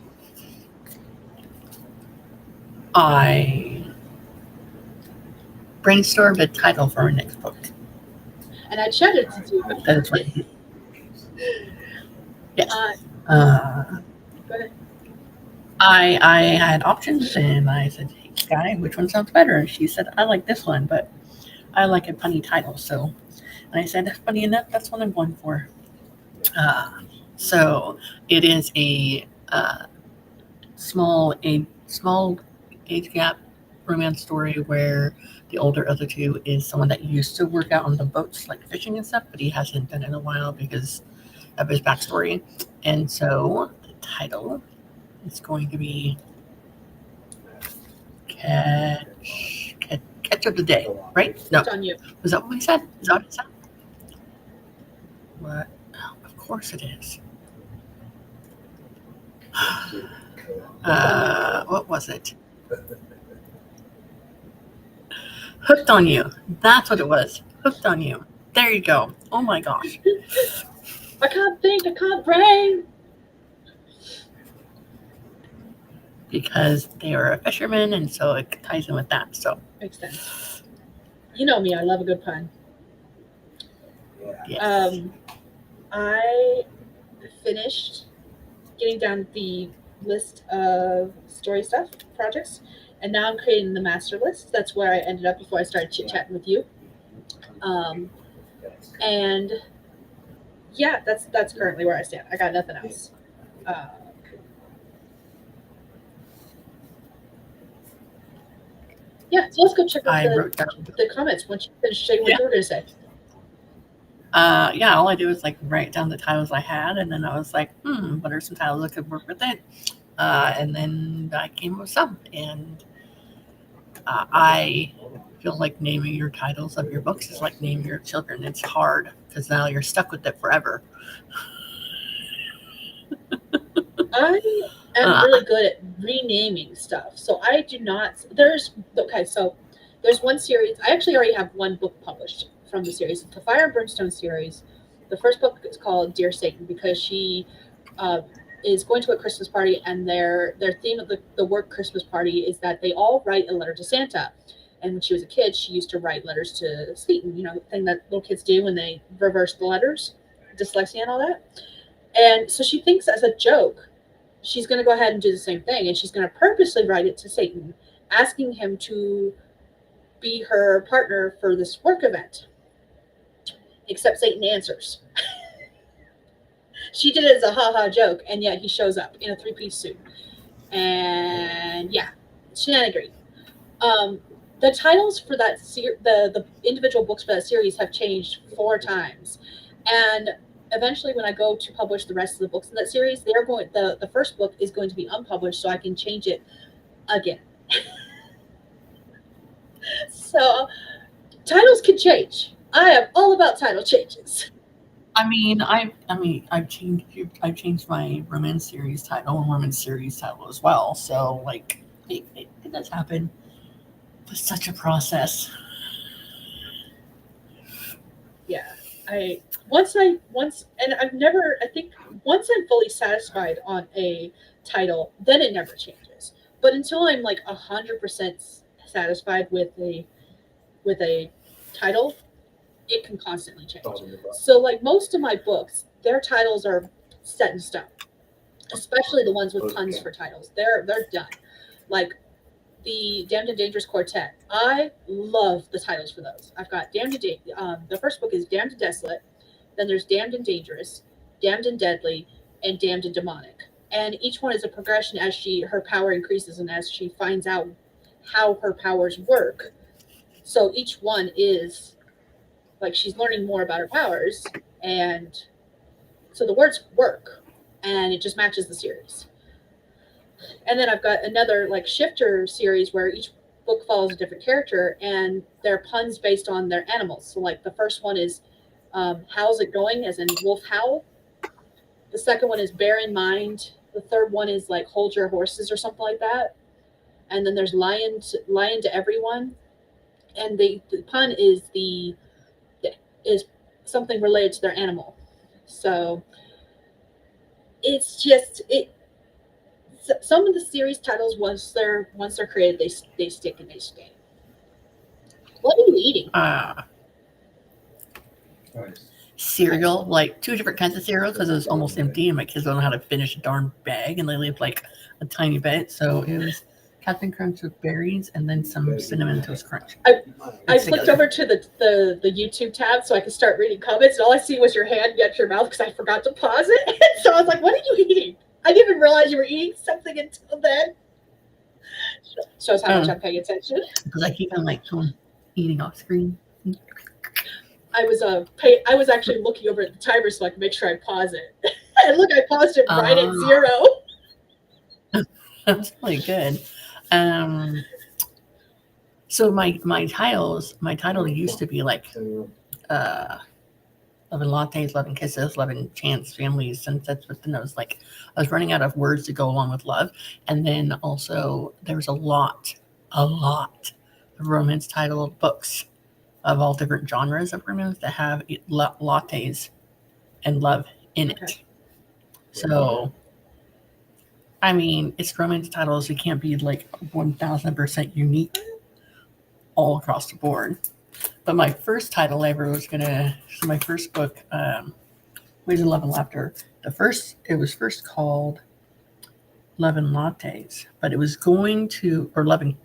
I brainstormed a title for our next book. And I chatted to do. That is right. Yes. Go ahead. I had options, and I said, "Hey, Skye, which one sounds better?" And she said, "I like this one, but I like a funny title." So, and I said, "Funny enough, that's what I'm going for." So it is a small age gap romance story where the older of the two is someone that used to work out on the boats, like fishing and stuff, but he hasn't done it in a while because of his backstory. And so the title is going to be Catch of the Day, right? No, It's on you. was that what we said? Is that what it said? What? Oh, of course it is. What was it? Hooked on You. That's what it was. Hooked on You. There you go. Oh my gosh. I can't think, I can't brain. Because they are a fisherman, and so it ties in with that. So Makes sense. You know me, I love a good pun. yes. I finished getting down the list of story stuff projects, and now I'm creating the master list. That's where I ended up before I started chit chatting with you. And yeah, that's currently where I stand. I got nothing else. Uh, yeah, so let's go check out I wrote down. the comments once you finish saying what Yeah. you were going to say. Yeah, all I did was like write down the titles I had, and then I was like, what are some titles that could work with it? And then I came up with some, and I feel like naming your titles of your books is like naming your children. It's hard because now you're stuck with it forever. I am really good at renaming stuff, so I do not. So there's one series. I actually already have one book published from the series, the Fire and Brimstone series. The first book is called Dear Satan because she uh, is going to a Christmas party, and their theme of the work Christmas party is that they all write a letter to Santa. And when she was a kid, she used to write letters to Satan. You know, the thing that little kids do when they reverse the letters, dyslexia and all that. And so she thinks as a joke she's going to go ahead and do the same thing, and she's going to purposely write it to Satan, asking him to be her partner for this work event. Except Satan answers. She did it as a haha joke, and yet he shows up in a three-piece suit. And yeah, shenanigan. The titles for the individual books for that series have changed 4 times, and eventually when I go to publish the rest of the books in that series, the first book is going to be unpublished so I can change it again. So titles can change. I am all about title changes. I've changed my romance series title and romance series title as well. So like it does happen. It's such a process. Yeah. I once I once and I've never I think once I'm fully satisfied on a title, then it never changes. But until I'm like 100% satisfied with a title, it can constantly change. So like most of my books, their titles are set in stone, especially the ones with puns for titles. They're done. Like the Damned and Dangerous Quartet. I love the titles for those. I've got the first book is Damned and Desolate. Then there's Damned and Dangerous, Damned and Deadly, and Damned and Demonic. And each one is a progression as her power increases and as she finds out how her powers work. So each one is like she's learning more about her powers, and so the words work, and it just matches the series. And then I've got another like shifter series where each book follows a different character, and they're puns based on their animals. So like the first one is how's it going, as in wolf howl. The second one is bear in mind. The third one is like hold your horses or something like that. And then there's lion to everyone. And the pun is something related to their animal. So it's just it. Some of the series titles, once they're created, they stick and they stay. What are you eating? Cereal, like 2 different kinds of cereal because it was almost empty and my kids don't know how to finish a darn bag and they leave like a tiny bit. So it was Captain Crunch with berries and then some cinnamon toast crunch. I flipped over to the YouTube tab so I could start reading comments, and all I see was your hand get your mouth because I forgot to pause it. So I was like, "What are you eating?" I didn't even realize you were eating something until then. Shows how much I'm paying attention. Because I keep on like eating off screen. I was actually looking over at the timer so I could make sure I pause it. And look, I paused it right at 0. That's really good. So my title used to be like 11 lattes, 11 kisses, 11 chance families, sunsets with the nose. Like I was running out of words to go along with love. And then also there was a lot of romance title books of all different genres of romance that have lattes and love in it. Okay. So, I mean, it's romance titles. It can't be like 1000% unique all across the board. But my first title ever was my first book, Ways of Love and Laughter. It was first called Love and Lattes, but it was going to, or Love and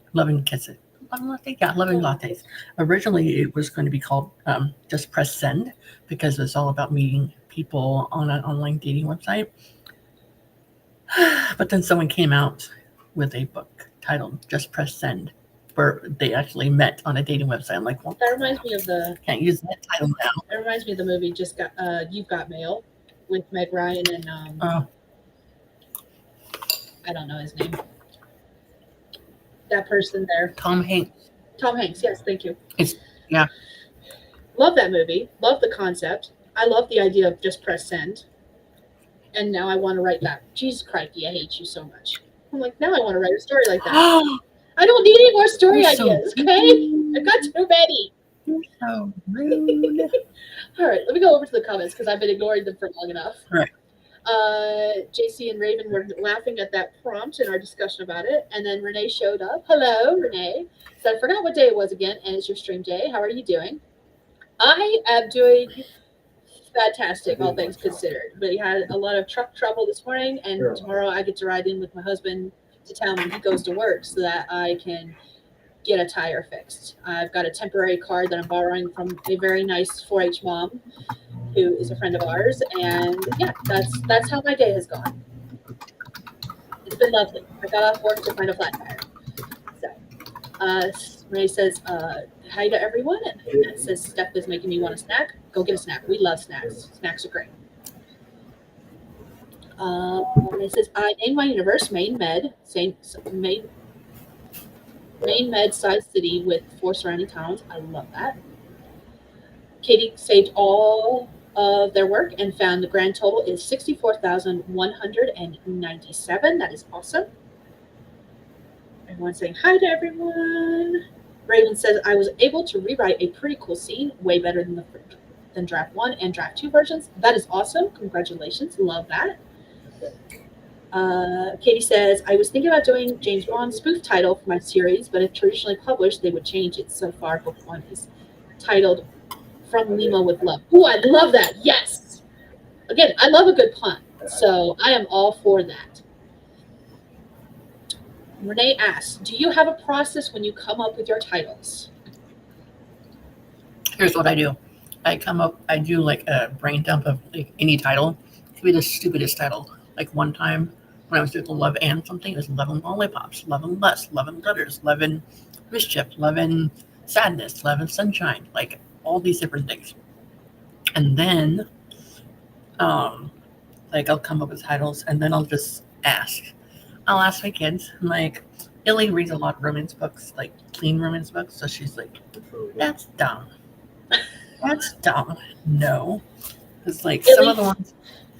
Kisses. Loving lattes. Originally, it was going to be called Just Press Send because it's all about meeting people on an online dating website. But then someone came out with a book titled Just Press Send, where they actually met on a dating website. I'm like, well, that reminds me of can't use that title now. It reminds me of the movie You've Got Mail with Meg Ryan and I don't know his name. That person there. Tom Hanks. Yes, thank you. Yeah. Love that movie. Love the concept. I love the idea of just press send. And now I want to write that. Jesus crikey, I hate you so much. I'm like, now I want to write a story like that. I don't need any more story ideas, okay? I've got too many. You're so rude. All right, let me go over to the comments because I've been ignoring them for long enough. All right. JC and Raven were laughing at that prompt in our discussion about it, and then Renee showed up. Hello, Renee. So I forgot what day it was again, and it's your stream day. How are you doing? I am doing fantastic, all things considered. But he had a lot of truck trouble this morning, and tomorrow I get to ride in with my husband to town when he goes to work so that I can get a tire fixed. I've got a temporary car that I'm borrowing from a very nice 4-H mom who is a friend of ours, and yeah, that's how my day has gone. It's been lovely. I got off work to find a flat tire. So, Renee says, hi to everyone, and it says, Steph is making me want a snack. Go get a snack. We love snacks. Snacks are great. It says, I named my universe Maine Med, Maine Med size city with 4 surrounding towns. I love that. Katie saved all of their work and found the grand total is 64,197. That is awesome. Everyone's saying hi to everyone. Raven says, I was able to rewrite a pretty cool scene, way better than draft 1 and draft 2 versions. That is awesome. Congratulations. Love that. Katie says, I was thinking about doing James Bond spoof title for my series, but if traditionally published, they would change it. So far, book 1 is titled From Lima with Love. Ooh, I love that. Yes. Again, I love a good pun. So I am all for that. Renee asks, do you have a process when you come up with your titles? Here's what I do. I do like a brain dump of like any title. It could be the stupidest title. Like one time when I was doing Love and something, it was 11 lollipops, 11 lust, 11 letters, 11 mischief, 11 sadness, 11 sunshine, like all these different things. And then like I'll come up with titles and then I'll just ask. I'll ask my kids. I'm like, Illy reads a lot of romance books, like clean romance books. So she's like, that's dumb. That's dumb. No. It's like Illy, some of the ones.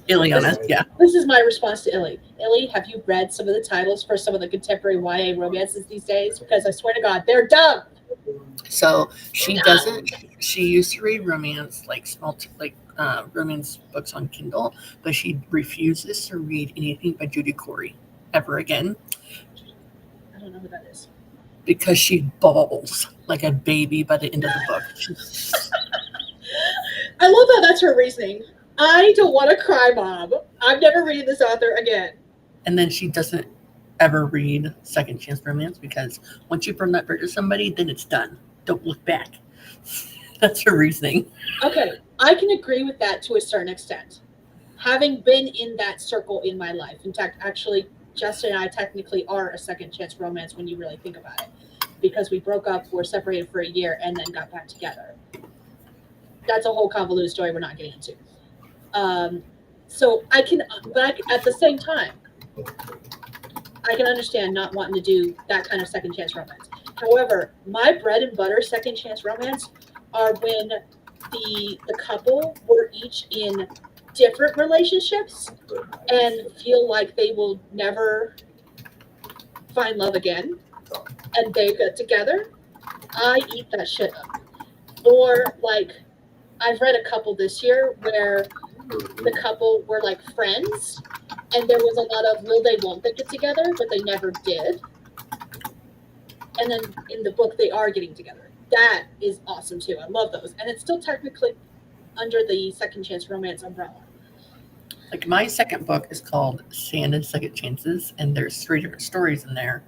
Illy on it, yeah. This is my response to Illy. Illy, have you read some of the titles for some of the contemporary YA romances these days? Because I swear to God, they're dumb. So she doesn't. She used to read romance, like romance books on Kindle, but she refuses to read anything by Judy Corey ever again I don't know who that is. because she bawls like a baby by the end of the book. I love that that's her reasoning. I don't want to cry, Mom. I'm never reading this author again. And then she doesn't ever read second chance romance because once you burn that bridge with somebody, then it's done. Don't look back. That's her reasoning. Okay, I can agree with that to a certain extent. Having been in that circle in my life, in fact, actually, Justin and I technically are a second chance romance when you really think about it, because we broke up, were separated for a year, and then got back together. That's a whole convoluted story we're not getting into. So I can, but at the same time, I can understand not wanting to do that kind of second chance romance. However, my bread and butter second chance romance are when the couple were each in different relationships and feel like they will never find love again, and they get together. I eat that shit up. Or like, I've read a couple this year where the couple were like friends, and there was a lot of will they won't they get together, but they never did. And then in the book they are getting together. That is awesome too. I love those, and it's still technically under the second chance romance umbrella. Like my second book is called Sand and Second Chances, and there's 3 different stories in there,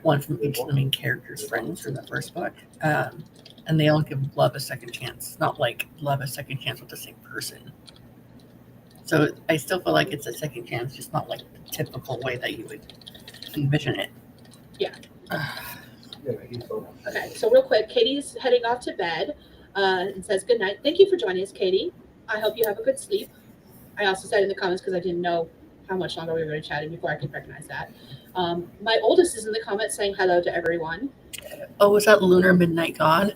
one from each of the main characters' friends from the first book. And they all give love a second chance, not like love a second chance with the same person. So I still feel like it's a second chance, just not like the typical way that you would envision it. Yeah. Okay, so real quick, Katie's heading off to bed and says good night. Thank you for joining us, Katie. I hope you have a good sleep. I also said in the comments because I didn't know how much longer we were chatting before I could recognize that. My oldest is in the comments saying hello to everyone. Oh, was that Lunar Midnight God?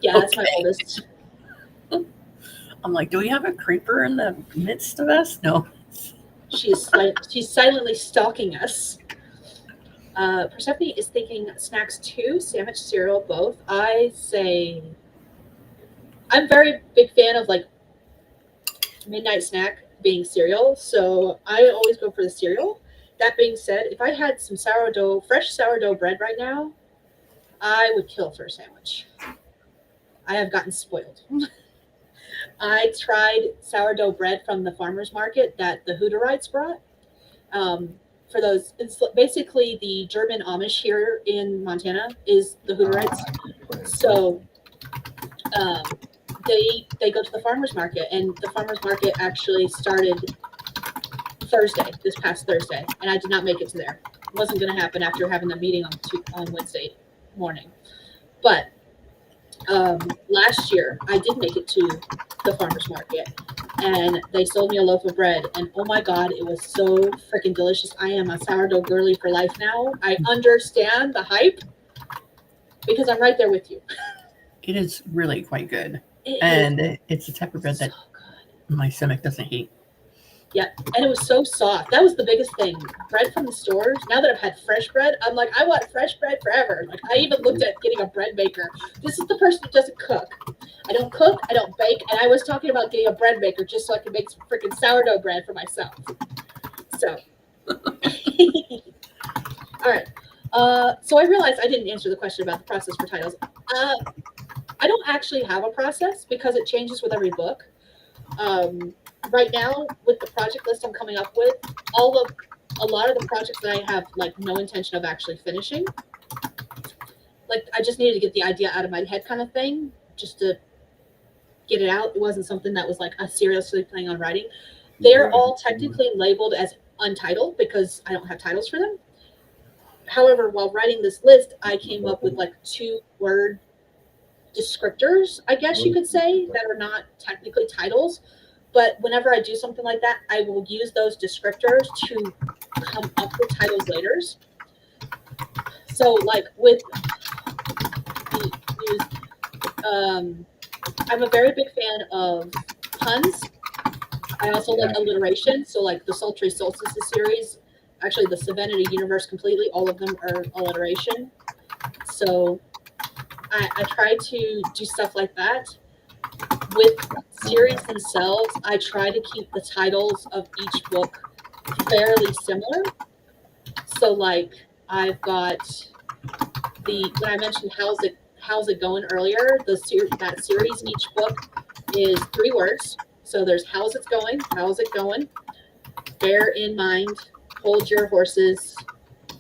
Yeah, that's my oldest. I'm like, do we have a creeper in the midst of us? No. She's silently stalking us. Persephone is thinking snacks too, sandwich, cereal, both. I say I'm very big fan of like midnight snack being cereal, so I always go for the cereal. That being said, if I had some fresh sourdough bread right now, I would kill for a sandwich. I have gotten spoiled. I tried sourdough bread from the farmer's market that the Hooterites brought. For those, it's basically the German Amish here in Montana is the Hooterites. So they go to the farmer's market, and the farmer's market actually started this past Thursday, and I did not make it to there. It wasn't going to happen after having the meeting on Wednesday morning. But last year, I did make it to the farmer's market, and they sold me a loaf of bread, and oh my God, it was so freaking delicious. I am a sourdough girly for life now. I understand the hype because I'm right there with you. It is really quite good. It's the type of bread that my stomach doesn't hate. Yeah, and it was so soft. That was the biggest thing. Bread from the stores. Now that I've had fresh bread, I'm like, I want fresh bread forever. Like, I even looked at getting a bread maker. This is the person that doesn't cook. I don't cook, I don't bake, and I was talking about getting a bread maker just so I could make some freaking sourdough bread for myself. So, all right. So I realized I didn't answer the question about the process for titles. I don't actually have a process because it changes with every book. Right now, with the project list I'm coming up with, a lot of the projects that I have like no intention of actually finishing. Like, I just needed to get the idea out of my head kind of thing, just to get it out. It wasn't something that was like I seriously planning on writing. They're all technically labeled as untitled because I don't have titles for them. However, while writing this list, I came up with like 2-word descriptors, I guess you could say, that are not technically titles. But whenever I do something like that, I will use those descriptors to come up with titles later. So, like with I'm a very big fan of puns. I also like alliteration. So, like the Sultry Solstices series, actually the Serenity universe completely, all of them are alliteration. So I try to do stuff like that. With series themselves, I try to keep the titles of each book fairly similar. So like I've got when I mentioned how's it going earlier, that series in each book is 3 words. So there's how's it going. Bear in mind, hold your horses,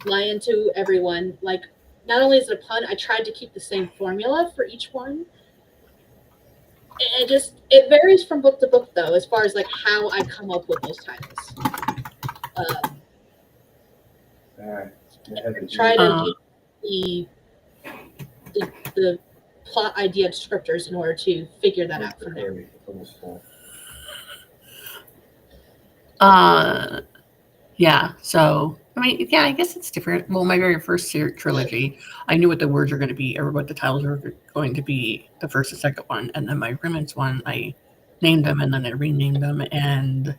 lying to everyone. Like not only is it a pun, I tried to keep the same formula for each one. It varies from book to book though, as far as like how I come up with those titles. Try to do the plot idea descriptors in order to figure that out from there. Yeah. So I mean, yeah, I guess it's different. Well, my very first trilogy, I knew what the words were going to be or what the titles were going to be. The first and second one, and then my romance one, I named them and then I renamed them. And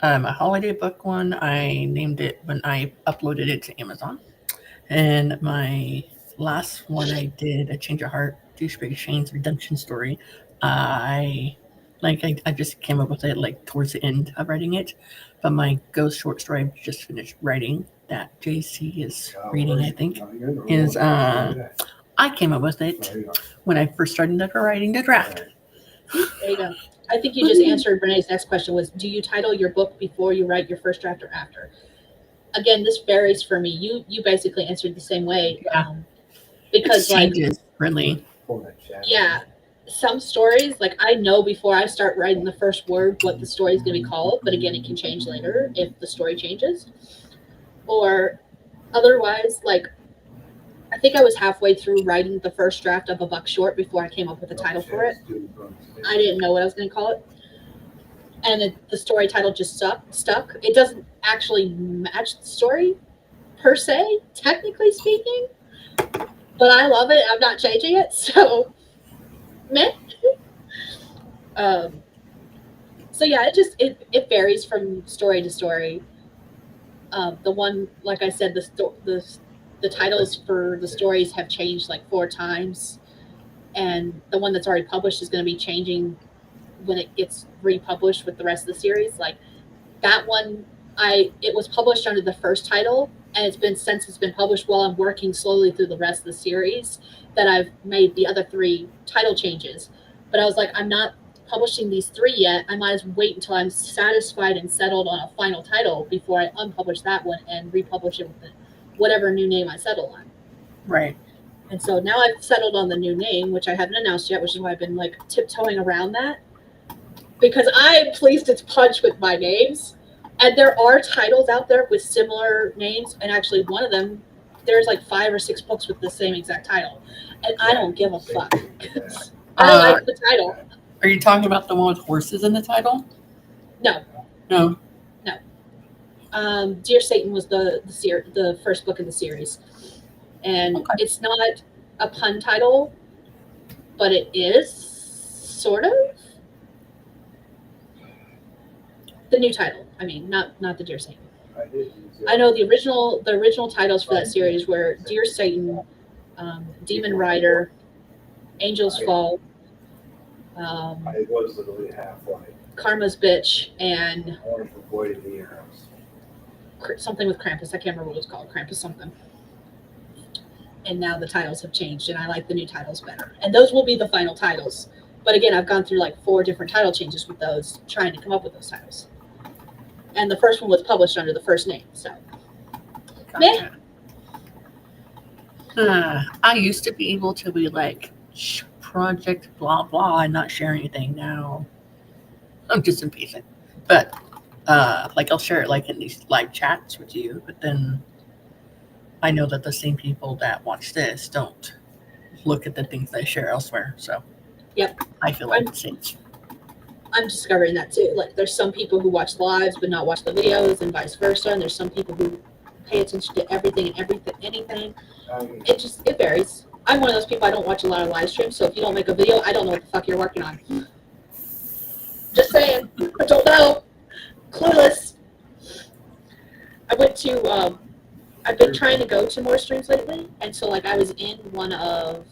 a holiday book one, I named it when I uploaded it to Amazon. And my last one, I did a Change of Heart, Douchebag Shane's redemption story. I just came up with it like towards the end of writing it. But my ghost short story I just finished writing that JC is reading, I think, is I came up with it when I first started writing the draft. There you go. I think you just answered Renee's next question was, do you title your book before you write your first draft or after? Again, this varies for me. You basically answered the same way. Yeah. Because changes, really. Yeah. Some stories, like I know before I start writing the first word what the story is going to be called, but again, it can change later if the story changes. Or otherwise, like I think I was halfway through writing the first draft of a Buck short before I came up with a title for it. I didn't know what I was going to call it. And the story title just stuck. It doesn't actually match the story per se, technically speaking, but I love it. I'm not changing it. So, meh. So yeah, it varies from story to story. The one, like I said, the titles for the stories have changed like 4 times, and the one that's already published is going to be changing when it gets republished with the rest of the series. Like that one, it was published under the first title, and since it's been published while I'm working slowly through the rest of the series that I've made the other 3 title changes. But I was like, I'm not publishing these 3 yet. I might as well wait until I'm satisfied and settled on a final title before I unpublish that one and republish it with whatever new name I settle on. Right. And so now I've settled on the new name, which I haven't announced yet, which is why I've been like tiptoeing around that, because I'm pleased it's punch with my names. And there are titles out there with similar names, and actually one of them, there's like 5 or 6 books with the same exact title, and I don't give a fuck. I like the title. Are you talking about the one with horses in the title? No. Dear Satan was the first book in the series, and It's not a pun title, but it is sort of the new title. I mean, not the Dear Satan. I know the original titles for that series were Dear Satan, Demon Rider, Angels Fall, it was literally half-life. Karma's Bitch, and Wonderful something with Krampus. I can't remember what it was called. Krampus something. And now the titles have changed, and I like the new titles better. And those will be the final titles. But again, I've gone through like 4 different title changes with those, trying to come up with those titles. And the first one was published under the first name. So, gotcha. I used to be able to be like, project blah blah and not share anything. Now I'm just impatient. But like I'll share it like in these live chats with you, but then I know that the same people that watch this don't look at the things I share elsewhere. So yep, I feel like it's safe. I'm discovering that too. Like there's some people who watch the lives but not watch the videos, and vice versa. And there's some people who pay attention to everything and anything. It varies. I'm one of those people, I don't watch a lot of live streams, so if you don't make a video, I don't know what the fuck you're working on. Just saying. I don't know. Clueless. I've been trying to go to more streams lately, and so like I was in one of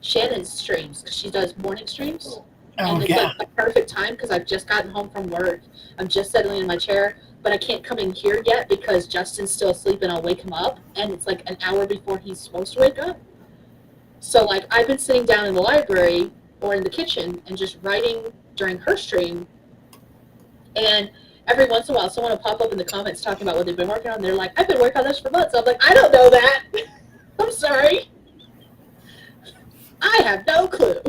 Shannon's streams because she does morning streams. Oh, And it's yeah. like the perfect time because I've just gotten home from work. I'm just settling in my chair, but I can't come in here yet because Justin's still asleep and I'll wake him up. And it's like an hour before he's supposed to wake up. So, like, I've been sitting down in the library or in the kitchen and just writing during her stream. And every once in a while, someone will pop up in the comments talking about what they've been working on. They're like, I've been working on this for months. I'm like, I don't know that. I'm sorry. I have no clue.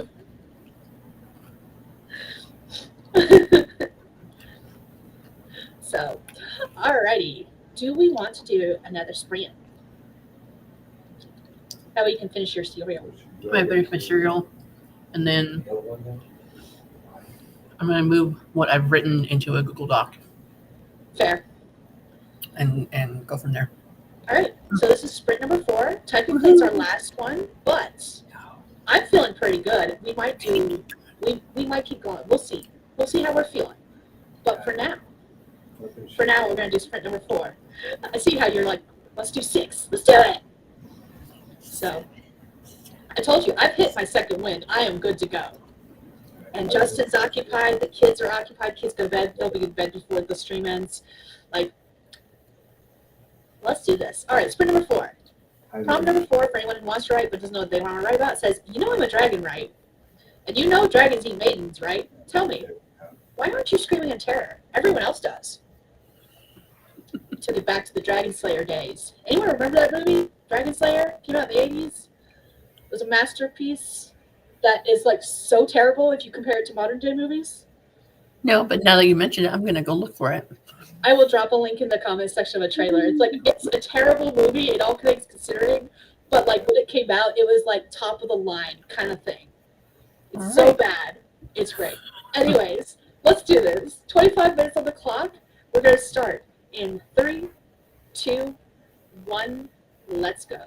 So, alrighty. Do we want to do another sprint? That way you can finish your cereal. I finish my cereal, and then I'm going to move what I've written into a Google Doc Fair. and go from there. All right. So this is sprint number 4. Technically, it's our last one, but I'm feeling pretty good. We might do. We might keep going. We'll see. We'll see how we're feeling. But for now, we're gonna do sprint number 4. I see how you're like, let's do 6. Let's do it. So I told you I've hit my second wind. I am good to go. And Justin's occupied. The kids are occupied. Kids go to bed. They'll be in bed before the stream ends. Like, let's do this. All right, sprint number 4. Prompt number 4 for anyone who wants to write but doesn't know what they want to write about says, you know I'm a dragon, right? And you know dragons eat maidens, right? Tell me, why aren't you screaming in terror? Everyone else does. Took it back to the Dragon Slayer days. Anyone remember that movie? Dragon Slayer? Came out in the 80s. It was a masterpiece that is like so terrible if you compare it to modern day movies. No, but now that you mention it, I'm going to go look for it. I will drop a link in the comments section of a trailer. It's like, it's a terrible movie in all things considering, but like when it came out, it was like top of the line kind of thing. It's so bad. It's great. Anyways, let's do this. 25 minutes on the clock. We're going to start in 3, 2, 1. Let's go.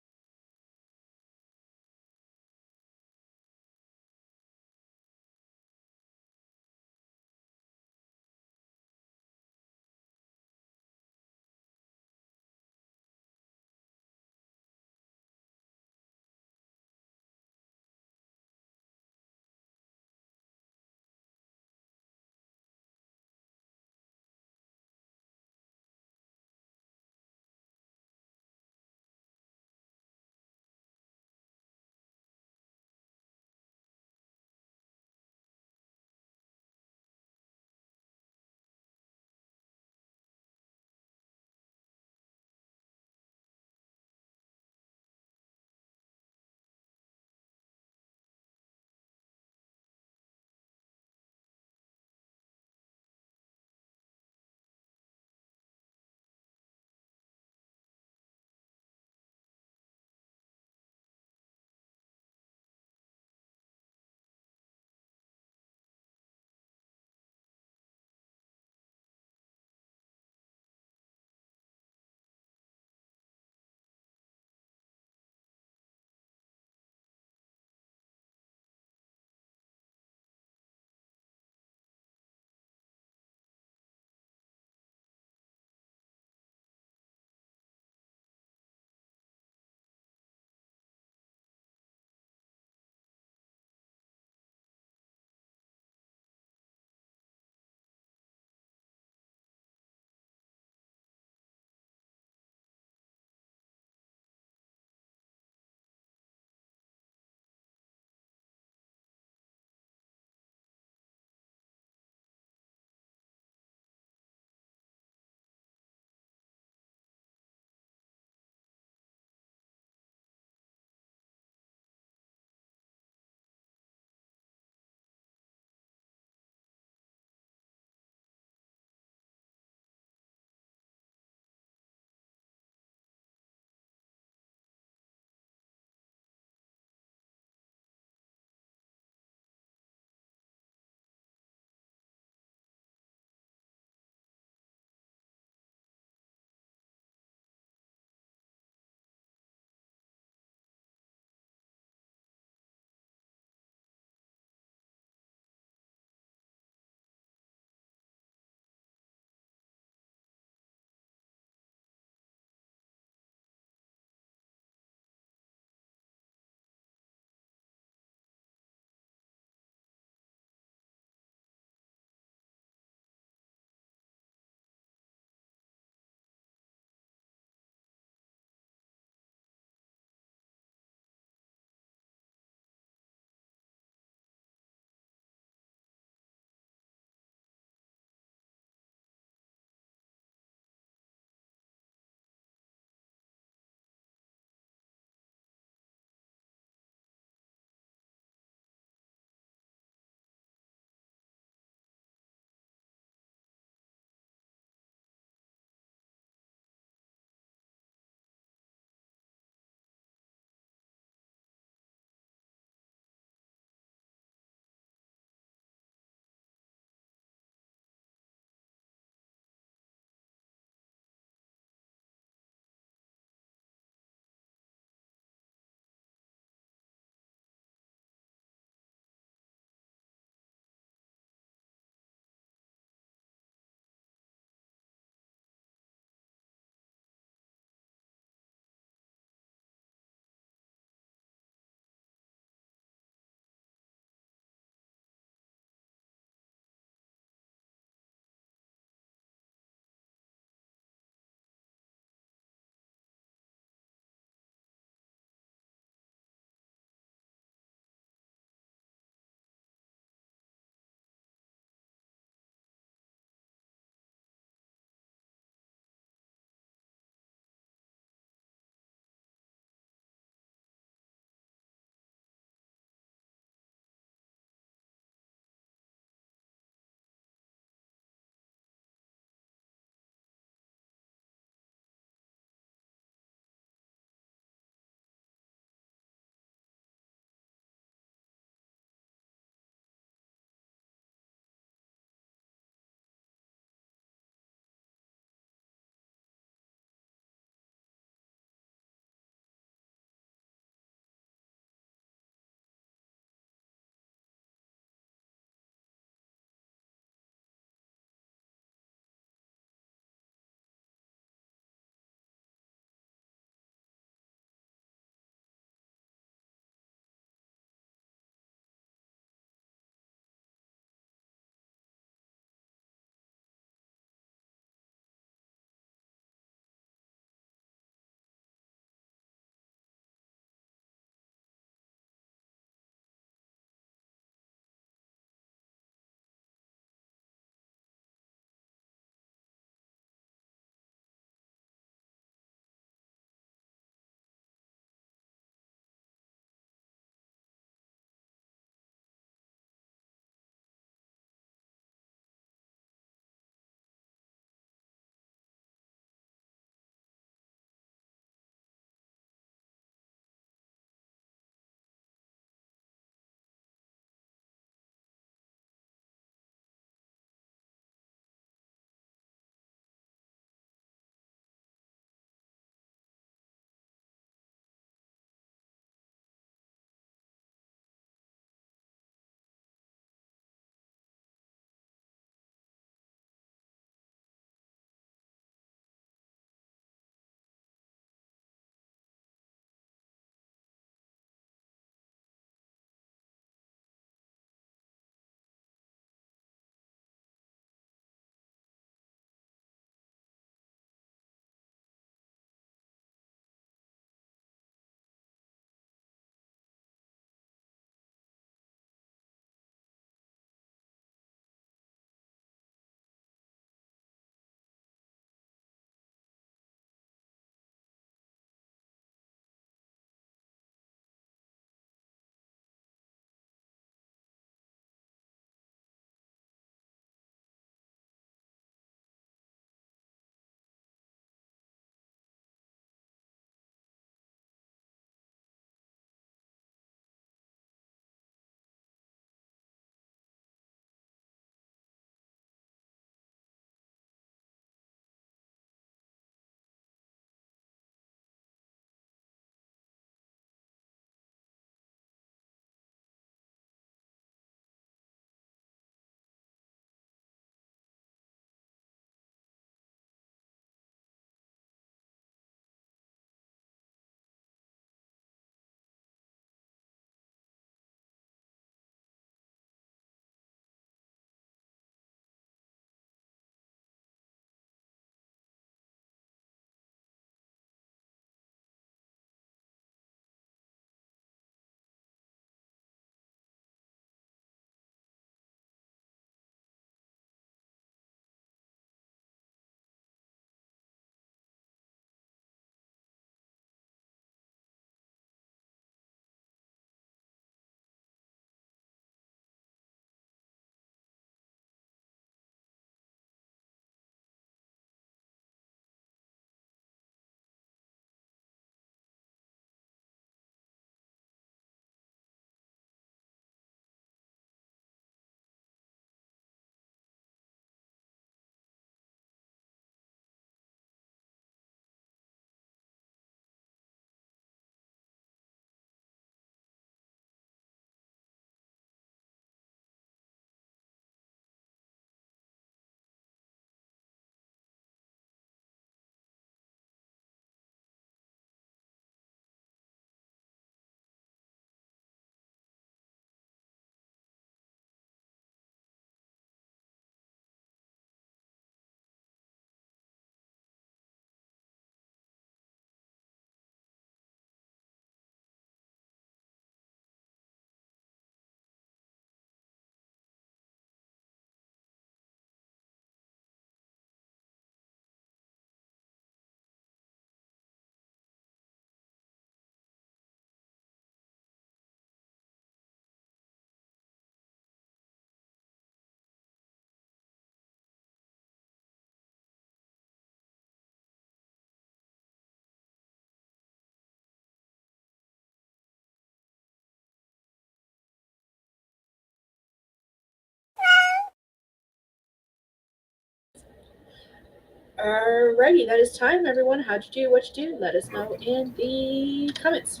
Alrighty, that is time, everyone. How'd you do? What you do? Let us know in the comments.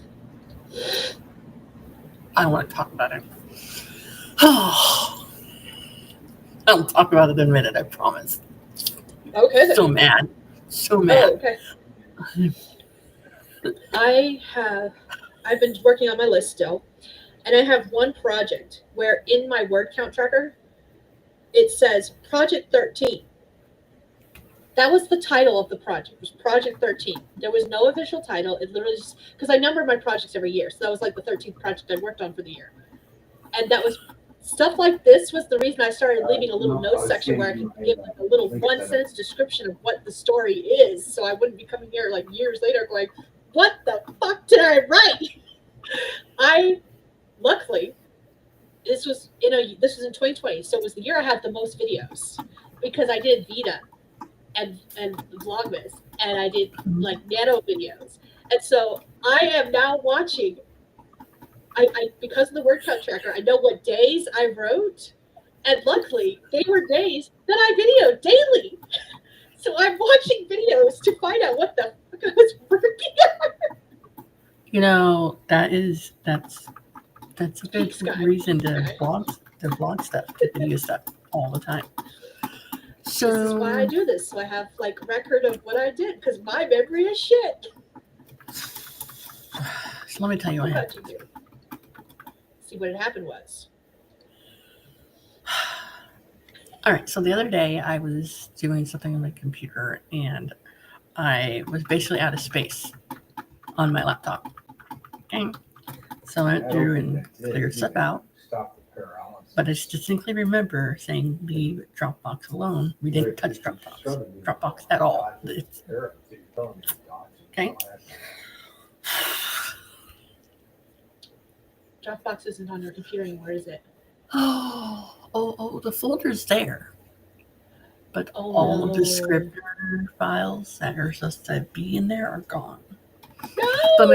I don't want to talk about it. I'll talk about it in a minute, I promise. Okay. Then. So mad. So mad. Oh, okay. I've been working on my list still, and I have one project where in my word count tracker it says Project 13. That was the title of the project. It was Project 13. There was no official title. It literally just because I numbered my projects every year, so that was like the 13th project I worked on for the year. And that was stuff like this was the reason I started leaving a little note section where I could give like a little 1 sentence description of what the story is, so I wouldn't be coming here like years later going, "What the fuck did I write?" Luckily, this was in 2020, so it was the year I had the most videos because I did Vita and Vlogmas, and I did like nano videos, and so I am now watching. I because of the word count tracker, I know what days I wrote, and luckily they were days that I videoed daily. So I'm watching videos to find out what the fuck I was working on. You know, that's a good reason to vlog stuff, to video stuff all the time. So this is why I do this. So I have like record of what I did because my memory is shit. So let me tell you what happened. See, what had happened was. All right. So the other day I was doing something on my computer and I was basically out of space on my laptop. Okay. So I went through and cleared stuff out. But I distinctly remember saying, leave Dropbox alone. We didn't touch Dropbox at all. Okay. Dropbox isn't on your computer anymore, is it? Oh, the folder's there. But all of the Scrivener files that are supposed to be in there are gone. No! But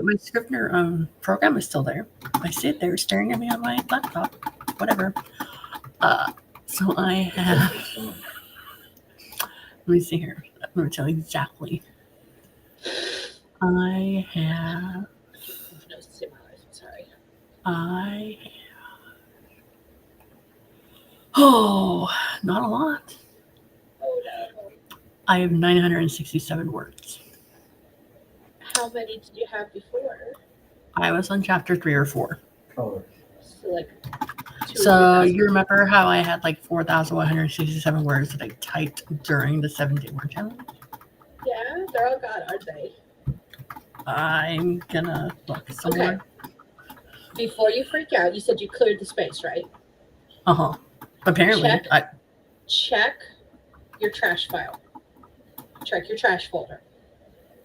my Scrivener program is still there. I sit there staring at me on my laptop. Whatever. So I have. Let me see here. Let me tell you exactly. I have. Sorry. I have. Oh, not a lot. Oh no. I have 967 words. How many did you have before? I was on chapter 3 or 4. Colors. So like. So you remember how I had like 4,167 words that I typed during the 7-day word challenge? Yeah, they're all gone, aren't they? I'm gonna look somewhere. Okay. Before you freak out, you said you cleared the space, right? Uh-huh. Apparently. Check your trash file. Check your trash folder.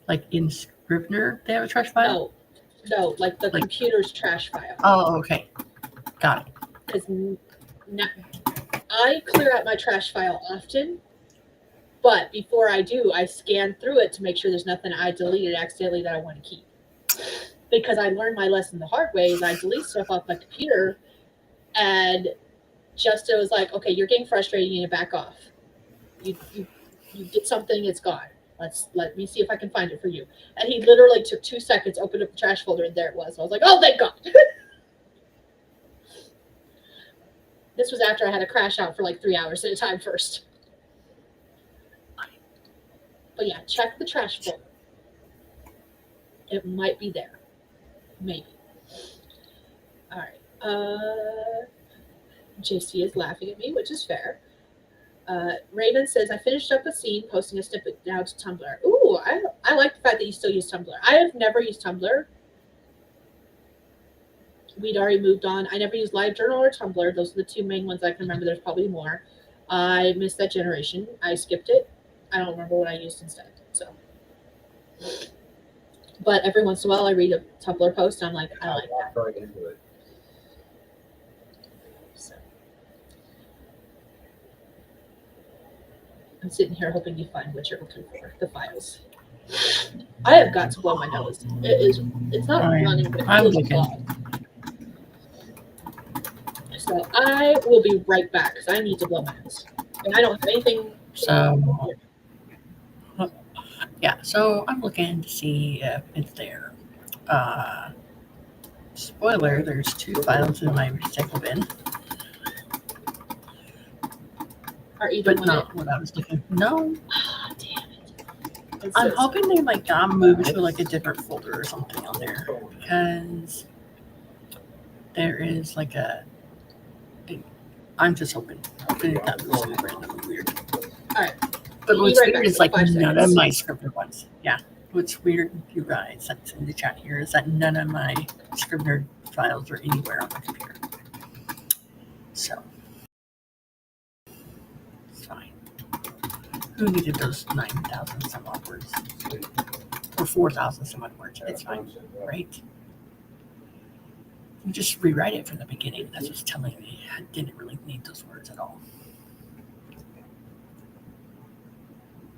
Like in Scrivener, they have a trash file? No, like the computer's trash file. Oh, okay. Got it. Because I clear out my trash file often, but before I do, I scan through it to make sure there's nothing I deleted accidentally that I want to keep. Because I learned my lesson the hard way is I delete stuff off my computer, and Justin was like, okay, you're getting frustrated, you need to back off. You did something, it's gone. Let me see if I can find it for you. And he literally took 2 seconds, opened up the trash folder, and there it was. I was like, oh, thank God. This was after I had to crash out for like 3 hours at a time first. But yeah, check the trash folder. It might be there. Maybe. All right. JC is laughing at me, which is fair. Raven says, I finished up a scene, posting a snippet now to Tumblr. Ooh, I like the fact that you still use Tumblr. I have never used Tumblr. We'd already moved on. I never used LiveJournal or Tumblr. Those are the 2 main ones I can remember. There's probably more. I missed that generation. I skipped it. I don't remember what I used instead. So, but every once in a while, I read a Tumblr post. And I'm like, I like that. Right into it. So, I'm sitting here hoping you find what you're looking for. The files. I have got to blow my nose. It's not running, but it feels clogged. So I will be right back because I need to blow my nose. And I don't have anything. So Yeah, so I'm looking to see if it's there. Spoiler, there's 2 files in my recycle bin, Are either but one not what I was looking for. No, Ah, damn it. It I'm says- hoping they like got moved to like a different folder or something on there because there is like I'm just hoping it got moved somewhere randomly weird. Alright. But Be what's right weird back is for like 5 none seconds. of my Scrivener ones. Yeah. What's weird, you guys, that's in the chat here, is that none of my Scrivener files are anywhere on my computer. So it's fine. Who needed those 9,000 some odd words? Or 4,000 some odd words? It's fine, right? You just rewrite it from the beginning. That's what's telling me I didn't really need those words at all.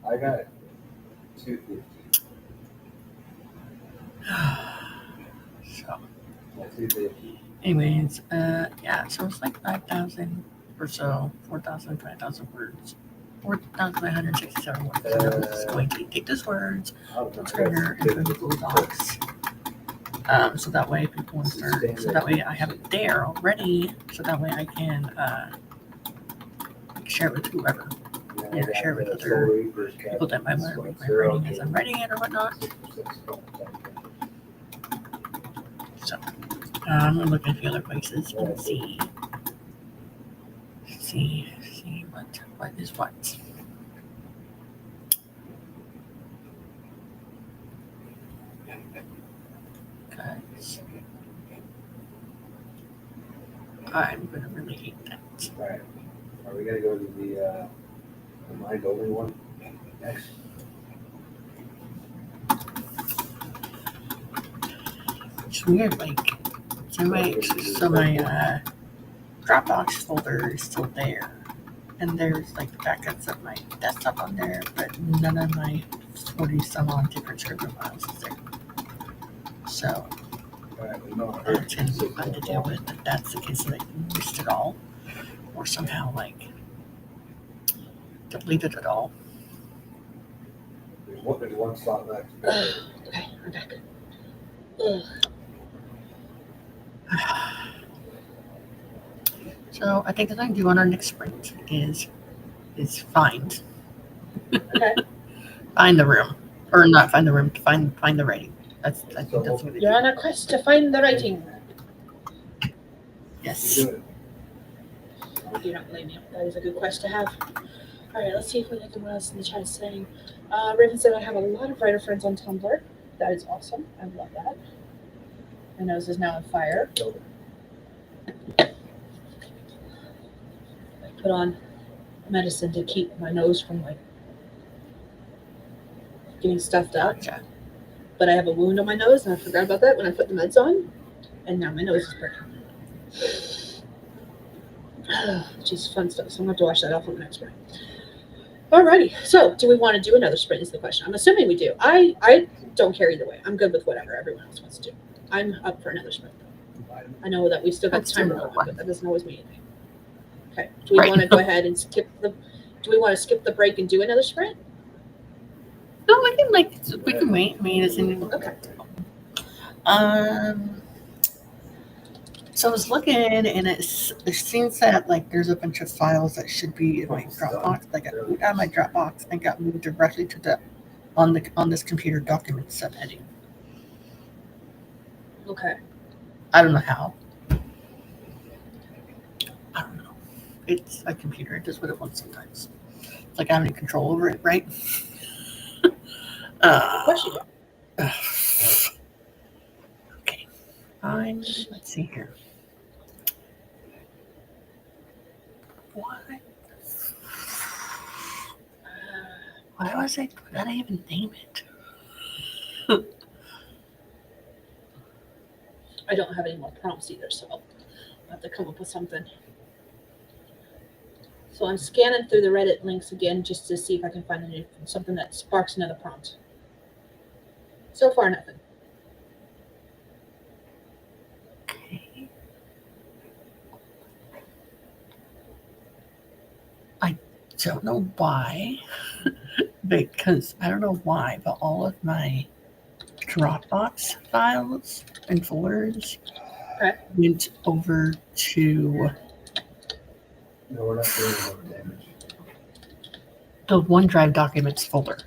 I got 250. So, 250. anyways, yeah, so it's like 5,000 or so, 4,000, 5,000 words. 4,967 words. So I'm just going to take those words, Scrivener, and put it in Google Docs. So that way people can start, so that way I have it there already, so that way I can share it with whoever, share it with other people that might want to read my writing as I'm writing it or whatnot. So I'm gonna look at a few other places and see what is what. Because I'm gonna really hate that. Alright. Are we gonna go to the mind only one next? It's weird, like so my Dropbox folder is still there, and there's like backups of my desktop on there, but none of my 40 some odd different Scrivener files is there. So Alright, we know. it's gonna be fun to deal with if that's the case, that I missed it all, or somehow like deleted it all. There's one slot left. Okay, I'm back. Ugh. So I think the thing to do on our next sprint is find Okay. find the room, or not find the room, to find the writing. I think that's what it You're is. on a quest to find the writing. Yes. You don't blame me. That is a good quest to have. Alright, let's see if we look at what else in the chat is saying. Raven said I have a lot of writer friends on Tumblr. That is awesome. I love that. My nose is now on fire. I put on medicine to keep my nose from like getting stuffed up. Gotcha. But I have a wound on my nose and I forgot about that when I put the meds on. And now my nose is burning. Which is fun stuff. So I'm going to have to wash that off on the next sprint. Alrighty. So do we want to do another sprint is the question. I'm assuming we do. I don't care either way. I'm good with whatever everyone else wants to do. I'm up for another sprint. I know that we've still got Let's time do to another go, one. but that doesn't always mean anything. Okay. Do we Right. want to go ahead and skip the break and do another sprint? No, we can wait. I mean, it's in. Okay. So I was looking, and it seems that like there's a bunch of files that should be in my Dropbox. That got moved out of my Dropbox and got moved directly to the on this computer document subheading. Okay. I don't know how. I don't know. It's a computer. It does what it wants sometimes. It's like I have any control over it, right? Of course you do. Okay. Fine. Let's see here. What? Why was I? Why did I even name it? I don't have any more prompts either, so I'll have to come up with something. So I'm scanning through the Reddit links again just to see if I can find something that sparks another prompt. So far, nothing. Okay. I don't know why because I don't know why, but all of my Dropbox files and folders Okay. went over to No, we're not doing no damage. the OneDrive documents folder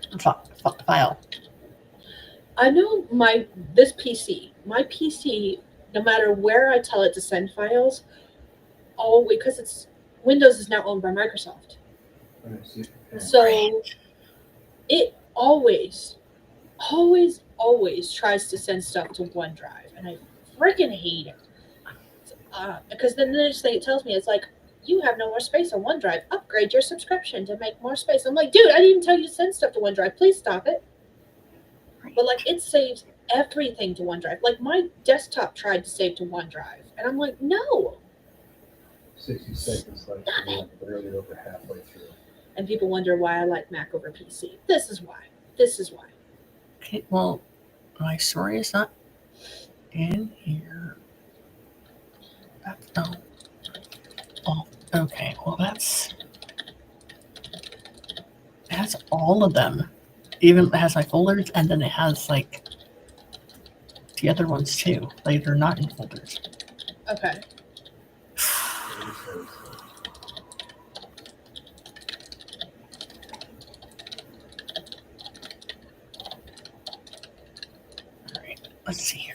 file. I know this PC, my PC, no matter where I tell it to send files, because it's Windows is now owned by Microsoft. Right, see, yeah. So it always tries to send stuff to OneDrive, and I freaking hate it. Because then the next thing it tells me, it's like, you have no more space on OneDrive. Upgrade your subscription to make more space. I'm like, dude, I didn't even tell you to send stuff to OneDrive. Please stop it. But like, it saves everything to OneDrive. Like, my desktop tried to save to OneDrive, and I'm like, no. 60 seconds left, and we're literally over halfway through. And people wonder why I like Mac over PC. This is why. This is why. Okay, well, my story is not in here. No. Oh, okay. Well, that's it has all of them. Even it has my folders, and then it has like the other ones too. Like they're not in folders. Okay. All right. Let's see here.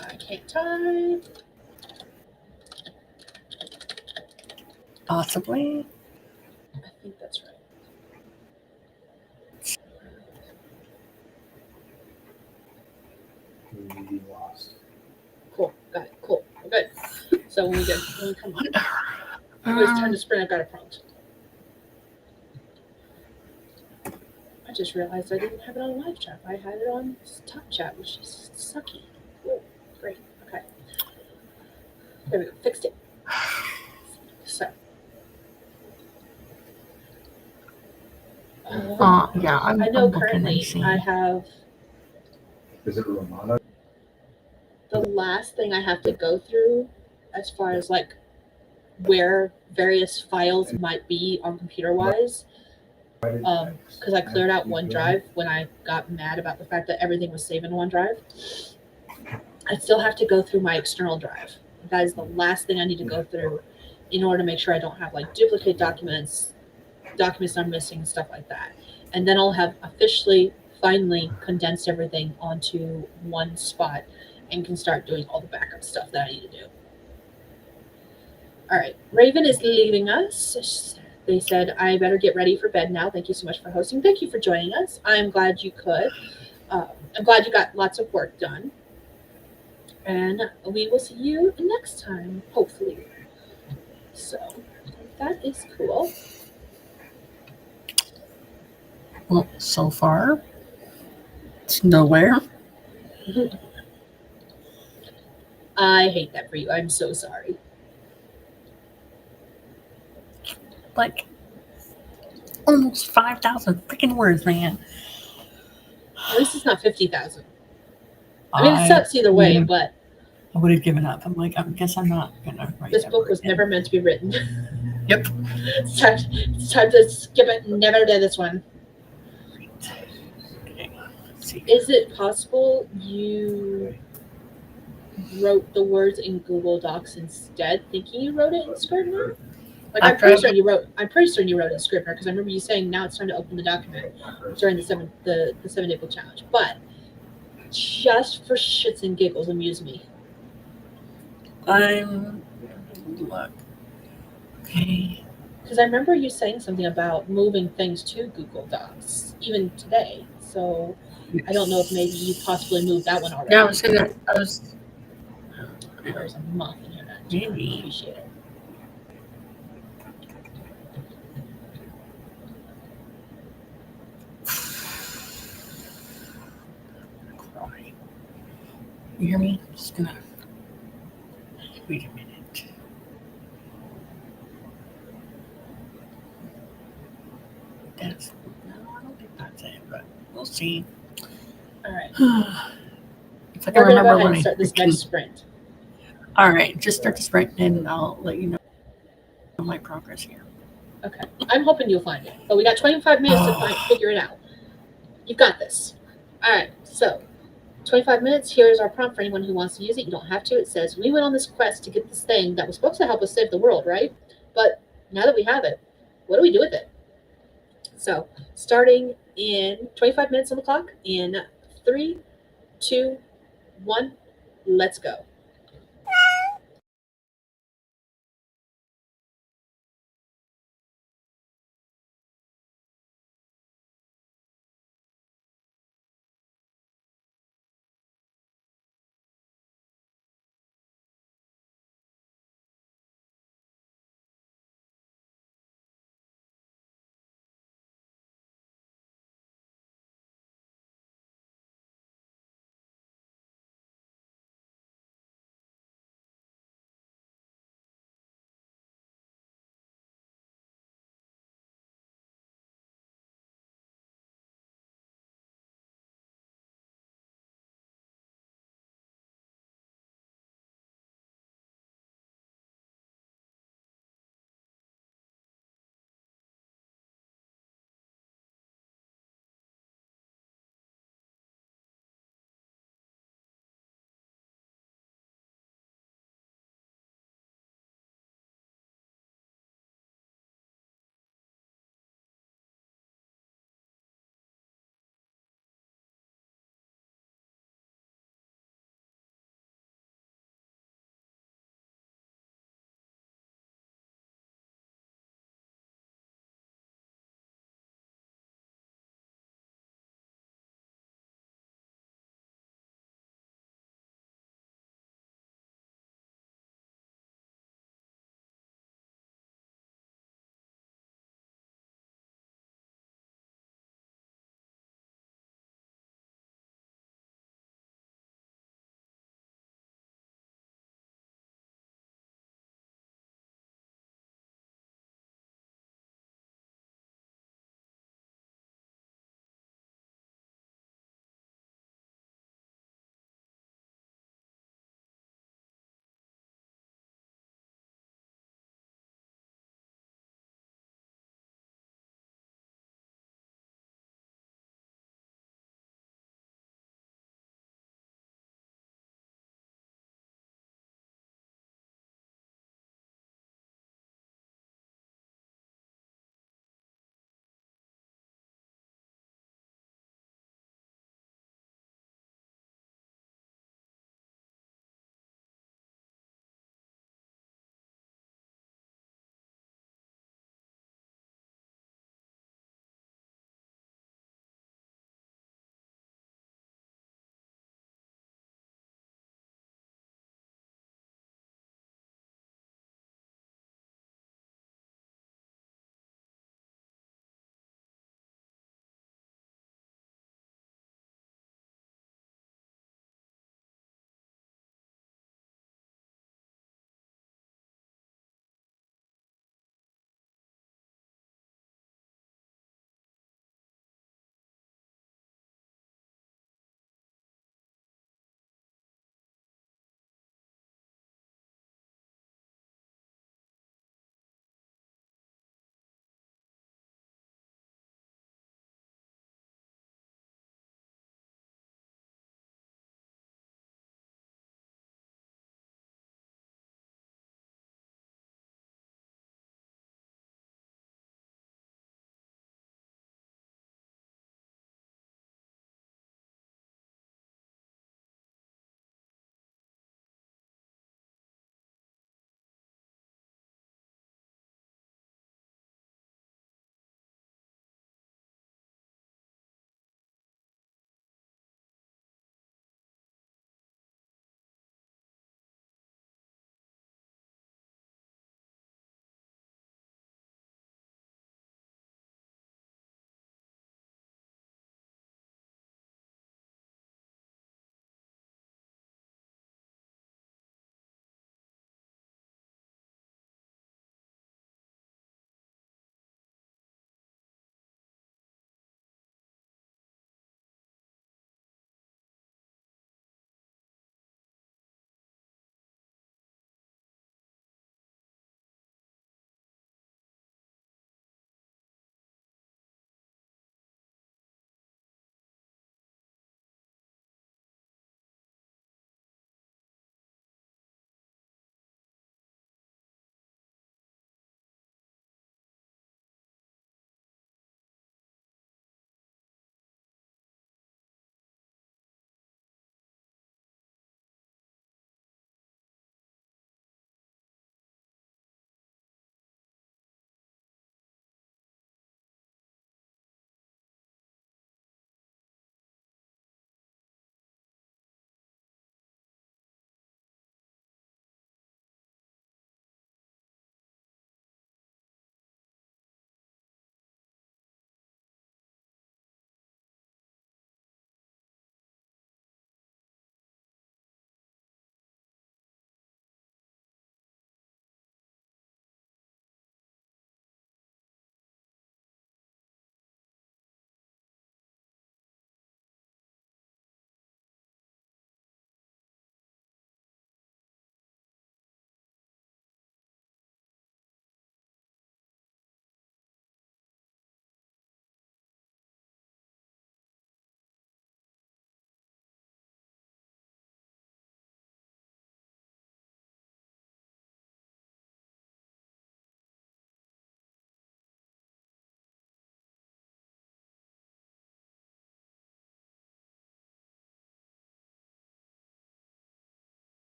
I can't type. Possibly. I think that's right. We lost. Cool. Got it. Cool. We're good. So when we come on. When it's time to sprint, I've got a prompt. I just realized I didn't have it on live chat. I had it on top chat, which is sucky. Ooh, great. Okay. There we go. Fixed it. So. Yeah, I know I'm looking currently and seeing. I have Is it Romana? the last thing I have to go through as far as like where various files might be on computer wise. Because I cleared out OneDrive when I got mad about the fact that everything was saved in OneDrive. I still have to go through my external drive. That is the last thing I need to go through in order to make sure I don't have like duplicate documents I'm missing, stuff like that. And then I'll have officially, finally condensed everything onto one spot and can start doing all the backup stuff that I need to do. All right, Raven is leaving us. They said, I better get ready for bed now. Thank you so much for hosting. Thank you for joining us. I'm glad you could. I'm glad you got lots of work done. And we will see you next time, hopefully. So that is cool. Well, so far, it's nowhere. I hate that for you. I'm so sorry. Like almost 5,000 freaking words, man. At least it's not 50,000. I mean, it sucks either way, but I would have given up. I'm like, I guess I'm not gonna write this book was never meant to be written. Yep. It's time to skip it and never do this one. Okay. Let's see. Is it possible you wrote the words in Google Docs instead, thinking you wrote it in Scrivener? Like I'm pretty certain you wrote it in Scrivener because I remember you saying now it's time to open the document during the 7-day book challenge. But just for shits and giggles, amuse me. Look. Okay. Because I remember you saying something about moving things to Google Docs even today. So I don't know if maybe you possibly moved that one already. Yeah, There's a moth in here. Maybe. I appreciate it. You hear me? Just gonna wait a minute. No, I don't think that's it, but we'll see. All right. If I can remember when start this next sprint. All right, just start the sprint and I'll let you know my progress here. Okay. I'm hoping you'll find it. But we got 25 minutes to figure it out. You've got this. All right. So 25 minutes. Here's our prompt for anyone who wants to use it. You don't have to. It says, we went on this quest to get this thing that was supposed to help us save the world, right? But now that we have it, what do we do with it? So starting in 25 minutes on the clock in 3, 2, 1, let's go.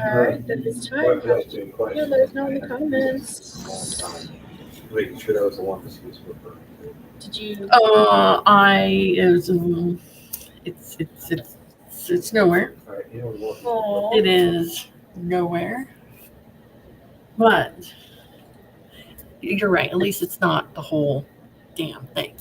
All right, then it's time. What else do you Yeah, let us know in the comments. Making sure that was the one this was referring to. Did you? It's nowhere. All right, you know what? Oh, It is nowhere. But you're right. At least it's not the whole damn thing.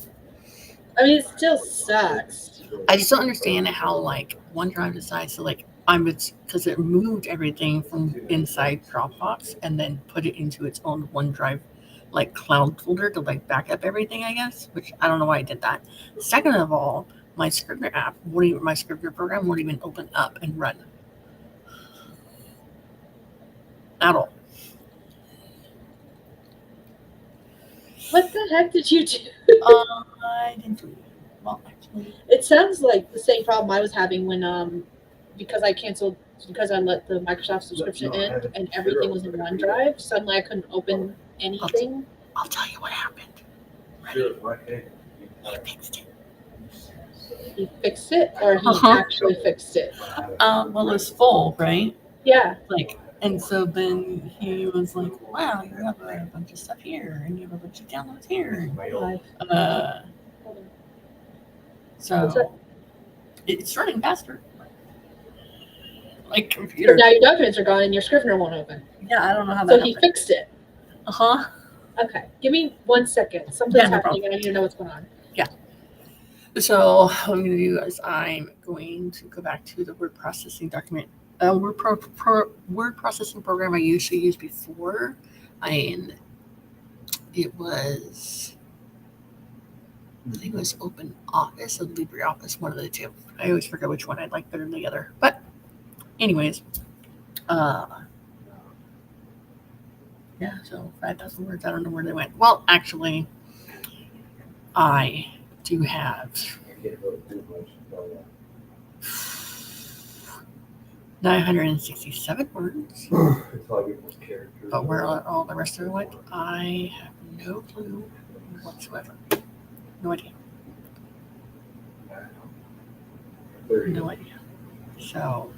I mean, it still sucks. I just don't understand how like OneDrive decides to like it's because it moved everything from inside Dropbox and then put it into its own OneDrive like cloud folder to like back up everything, I guess. Which I don't know why I did that. Second of all, my Scrivener app, my Scrivener program won't even open up and run at all. What the heck did you do? I didn't. Well, actually, It sounds like the same problem I was having when because I let the Microsoft subscription end and everything was in OneDrive. Suddenly I couldn't open anything. I'll tell you what happened. Sure, okay. He fixed it. He fixed it, or he actually fixed it. Well, it's full, right? Yeah. Like, and so then he was like, "Wow, you have a bunch of stuff here, and you have a bunch of downloads here." Hold on. What's So that? it's running faster. Like So computer. now your documents are gone and your Scrivener won't open. Yeah, I don't know how that So happened. he fixed it. Okay, give me 1 second. Something's Yeah, no happening and I need to know what's going on. So what I'm going to do is I'm going to go back to the word processing word processing program I usually use before. It was, I think it was Open Office or LibreOffice, one of the two. I always forget which one I like better than the other. But anyways, yeah, so 5,000 words. I don't know where they went. Well, actually, I do have 967 words. But where all the rest of it went, I have no clue whatsoever. No idea. No idea. So,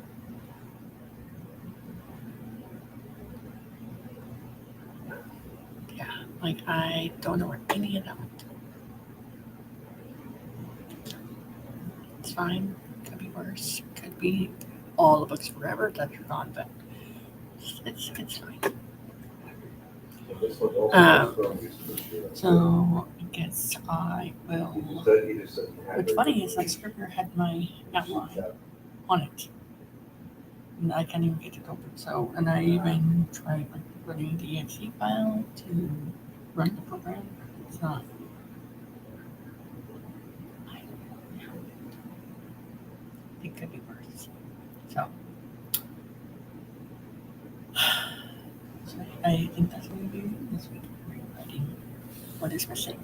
yeah, like I don't know where any of that went. It's fine. Could be worse. Could be all the books forever that are gone, but it's fine. So I guess I will. What's funny is like Scrivener had my outline on it, and I can't even get it open. So, and I even tried like running the exe file to run the program. It's not. It could be worse. So I think that's what we do this week. Rewriting what is missing.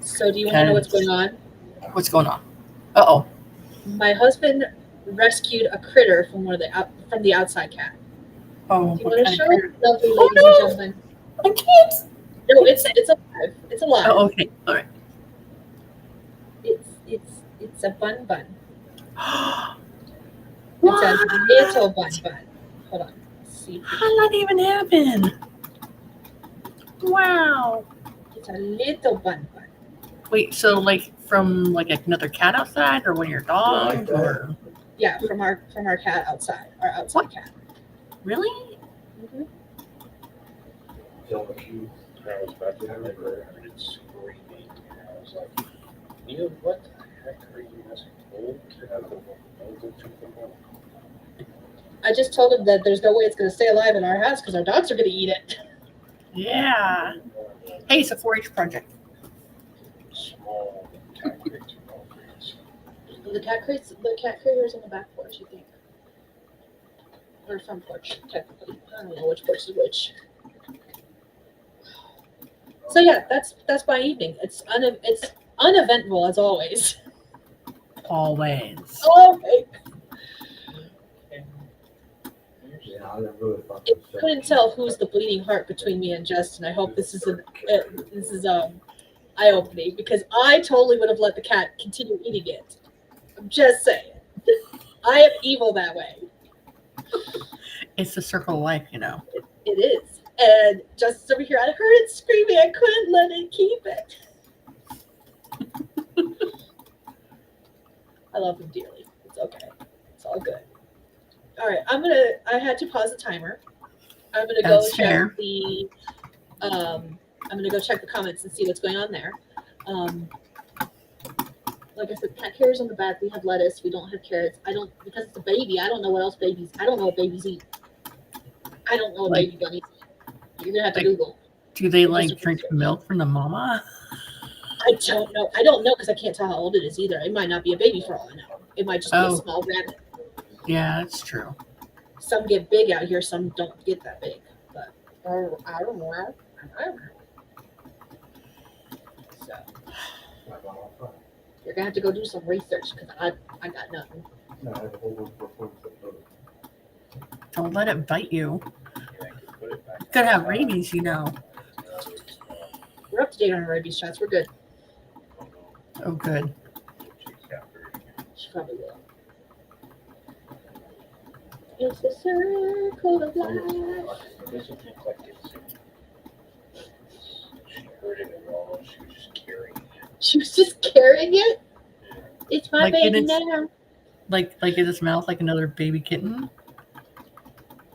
So do you want to know what's going on? What's going on? Uh-oh. My husband rescued a critter from from the outside cat. Oh, Do you want to show it? Lovely Oh, ladies and gentlemen. I can't. No, it's alive. It's alive. Oh, okay. All right. It's a bun. What? It's a little bun. Hold on. Let's see. How did that even happen? Wow. It's a little bun. Wait, so like from like another cat outside, or one of your dogs, or Yeah, from our cat outside. Our outside cat. really? Mm-hmm. I was about to deliver and it's screaming. And I was like, Neil, what the heck are you messing with? I just told him that there's no way it's going to stay alive in our house because our dogs are going to eat it. Yeah. Hey, it's a 4-H project. Small cat crates. The cat crate is on the back porch, I think. Or front porch, technically. I don't know which porch is which. So yeah, that's my evening. It's uneventful as always. Always. Okay. Yeah, It couldn't tell who's the bleeding heart between me and Justin. I hope this is eye opening because I totally would have let the cat continue eating it. I'm just saying. I am evil that way. It's the circle of life, you know. It is. And Justin's over here. I heard it screaming. I couldn't let it keep it. I love him dearly. It's okay. It's all good. All right. I had to pause the timer. I'm gonna go That's check fair. the I'm gonna go check the comments and see what's going on there. Like I said, cat carrots on the back. We have lettuce. We don't have carrots. I don't, because it's a baby. I don't know what else babies. I don't know what babies eat. I don't know what Like- baby bunnies eat. You're gonna have to like- Google. Do they Just like a drink research. milk from the mama? I don't know. I don't know because I can't tell how old it is either. It might not be a baby for all I know. It might just be Oh. a small rabbit. Yeah, that's true. Some get big out here. Some don't get that big. But I don't know. So you're gonna have to go do some research because I got nothing. No, I have a whole one for points of photos. Don't let it bite you. Yeah, I could put it back. Could have rabies, you know. We're up to date on our rabies shots. We're good. Oh, good. She probably will. It's the circle of life. It doesn't look like it's. She heard it all. She was just carrying it. She was just carrying it. It's my Like baby it's- now. Like in its mouth, like another baby kitten.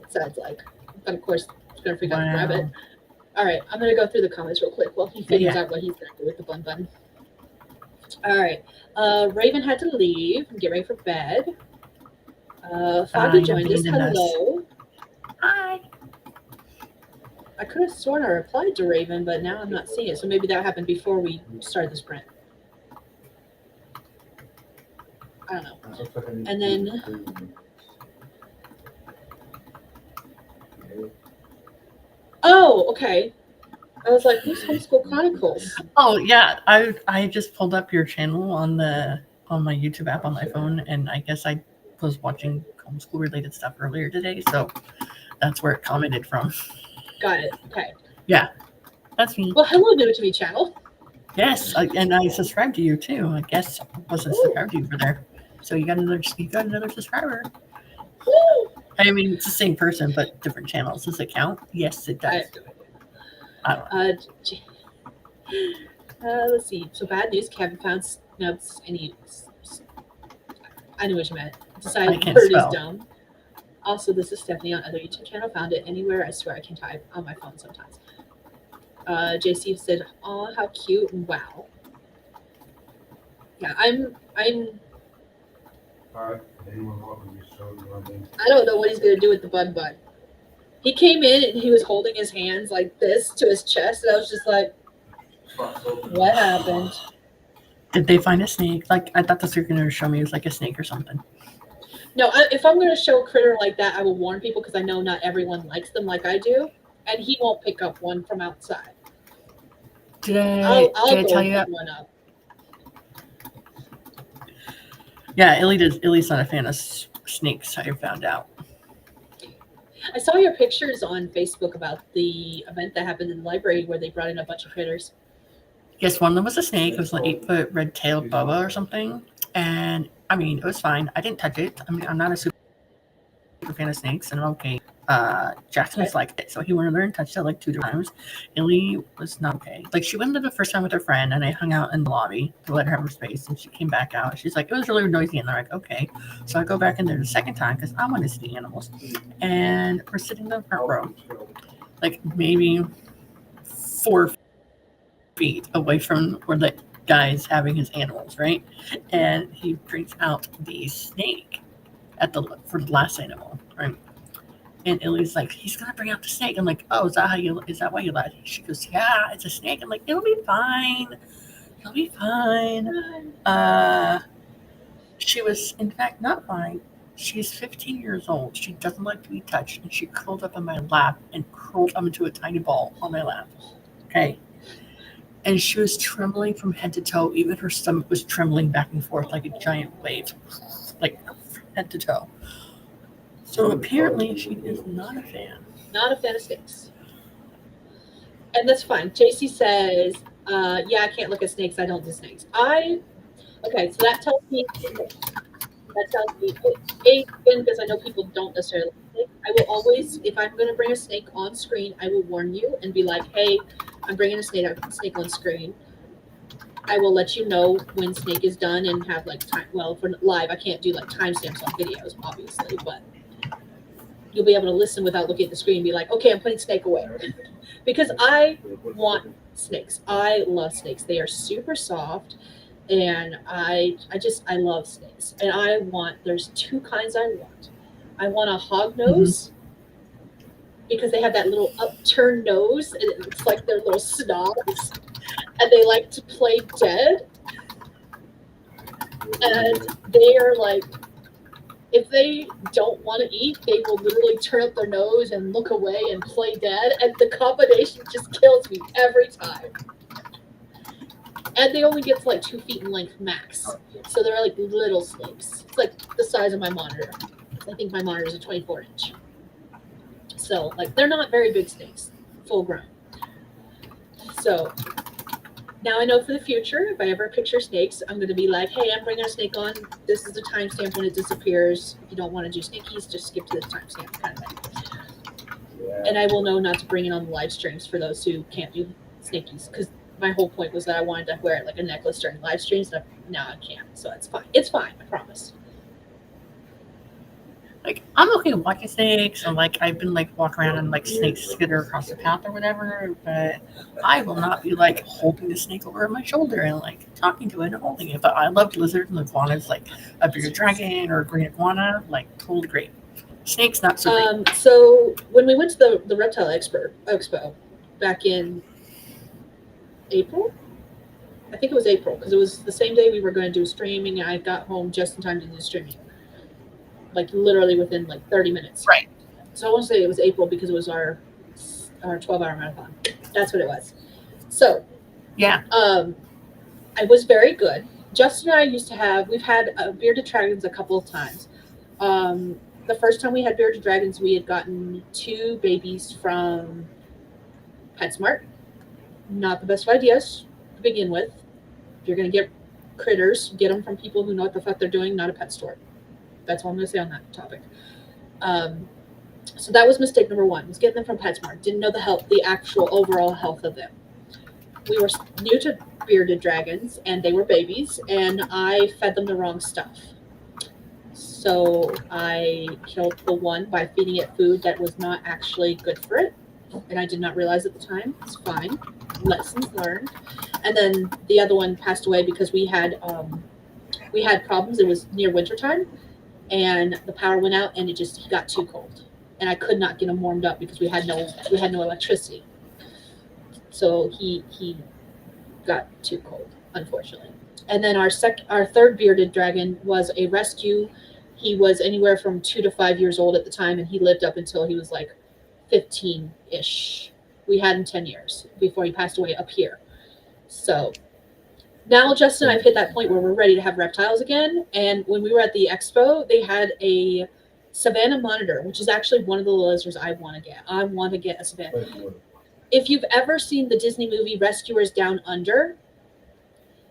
It sounds like. But of course, it's gonna freak out the Wow. rabbit. All right, I'm gonna go through the comments real quick while he figures Yeah. out what he's gonna do with the bun bun. All right, Raven had to leave and get ready for bed. Foggy you joined us. abandoned us. Hello. Hi. I could have sworn I replied to Raven, but now I'm not seeing it. So maybe that happened before we started the sprint. I don't know. That looks like I need And to then- do- Okay. Oh, okay. I was like, who's Homeschool Chronicles? Oh yeah, I just pulled up your channel on my YouTube app on my phone, and I guess I was watching homeschool related stuff earlier today, so that's where it commented from. Got it. Okay. That's me. Well, hello, new to me channel. Yes, and I subscribed to you too. I guess I wasn't subscribed to you for there, so you got another subscriber. Woo! I mean, it's the same person but different channels. Does it count? Yes, it does. I don't know. J- let's see. So bad news. Kevin found snubs and he. I knew what you meant. I Decided can't bird is spell. dumb. Also, this is Stephanie on other YouTube channel. Found it anywhere. I swear I can type on my phone sometimes. JC said, "Oh, how cute! Wow." Yeah, I'm. All right. Anyone want me to show you my name? I don't know what he's gonna do with the bun bun. He came in and he was holding his hands like this to his chest, and I was just like, "What happened?" Did they find a snake? Like I thought the was going to show me it was like a snake or something. No, if I'm gonna show a critter like that, I will warn people because I know not everyone likes them like I do, and he won't pick up one from outside. Did I'll I go tell and you pick that? one up. Yeah, Illy's not a fan of snakes. I found out. I saw your pictures on Facebook about the event that happened in the library where they brought in a bunch of critters. Yes, one of them was a snake. It was an 8-foot red-tailed bubba or something. And I mean, it was fine. I didn't touch it. I mean, I'm not a super fan of snakes, and I'm okay. Jackson's liked it, so he went over there and touched it like 2 times. Illy was not okay. Like she went there the first time with her friend, and I hung out in the lobby to let her have her space, and she came back out. She's like, it was really noisy, and they're like, okay. So I go back in there the second time because I want to see the animals, and we're sitting in the front row, like maybe 4 feet away from where the guy's having his animals, right? And he brings out the snake for the last animal, right? And Illy's like, he's gonna bring out the snake. I'm like, oh, is that why you lied? She goes, yeah, it's a snake. I'm like, it'll be fine. It'll be fine. She was in fact not fine. She's 15 years old. She doesn't like to be touched, and she curled up on my lap and curled up into a tiny ball on my lap. Okay. And she was trembling from head to toe. Even her stomach was trembling back and forth like a giant wave, like head to toe. So apparently she is not a fan. Not a fan of snakes. And that's fine. JC says, yeah, I can't look at snakes. I don't do snakes. Okay, so that tells me, A, because I know people don't necessarily like snakes. I will always, if I'm going to bring a snake on screen, I will warn you and be like, hey, I'm bringing a snake on screen. I will let you know when snake is done and have like time. Well, for live, I can't do like timestamps on videos, obviously, but you'll be able to listen without looking at the screen and be like, okay, I'm putting snake away. Because I want snakes. I love snakes. They are super soft. And I love snakes. And there's two kinds I want. I want a hog nose because they have that little upturned nose and it looks like they're little snobs and they like to play dead. And they are like, if they don't want to eat, they will literally turn up their nose and look away and play dead. And the combination just kills me every time. And they only get to like 2 feet in length max. So they're like little snakes. It's like the size of my monitor. I think my monitor is a 24-inch. So like they're not very big snakes, full grown. So now I know for the future, if I ever picture snakes, I'm going to be like, hey, I'm bringing a snake on. This is the timestamp when it disappears. If you don't want to do snakies, just skip to this timestamp kind of thing. Yeah. And I will know not to bring it on the live streams for those who can't do snakies, because my whole point was that I wanted to wear it like a necklace during live streams. Now I can't, so it's fine. It's fine, I promise. Like, I'm okay watching snakes, and like I've been like walking around and like snakes skitter across the path or whatever, but I will not be like holding the snake over my shoulder and like talking to it and holding it. But I love lizards and iguanas, like a bearded dragon or a green iguana, like totally great. Snakes not so great. So when we went to the reptile expo back in April, I think it was April, because it was the same day we were going to do streaming, and I got home just in time to do streaming. Like literally within like 30 minutes. Right. So I want to say it was April because it was our 12-hour marathon. That's what it was. So yeah. I was very good. Justin and I we've had bearded dragons a couple of times. The first time we had bearded dragons, we had gotten 2 babies from PetSmart. Not the best of ideas to begin with. If you're going to get critters, get them from people who know what the fuck they're doing, not a pet store. That's all I'm going to say on that topic. So that was mistake number 1, was getting them from PetSmart. Didn't know the actual overall health of them. We were new to bearded dragons, and they were babies, and I fed them the wrong stuff. So I killed the one by feeding it food that was not actually good for it, and I did not realize at the time. It's fine. Lessons learned. And then the other one passed away because we had problems. It was near wintertime, and the power went out, and he got too cold, and I could not get him warmed up because we had no electricity. So he got too cold, unfortunately. And then our third bearded dragon was a rescue. He was anywhere from 2 to 5 years old at the time, and he lived up until he was like 15-ish. We had him 10 years before he passed away up here. So now, Justin, I've hit that point where we're ready to have reptiles again. And when we were at the expo, they had a Savannah monitor, which is actually one of the lizards I want to get. I want to get a Savannah. If you've ever seen the Disney movie Rescuers Down Under,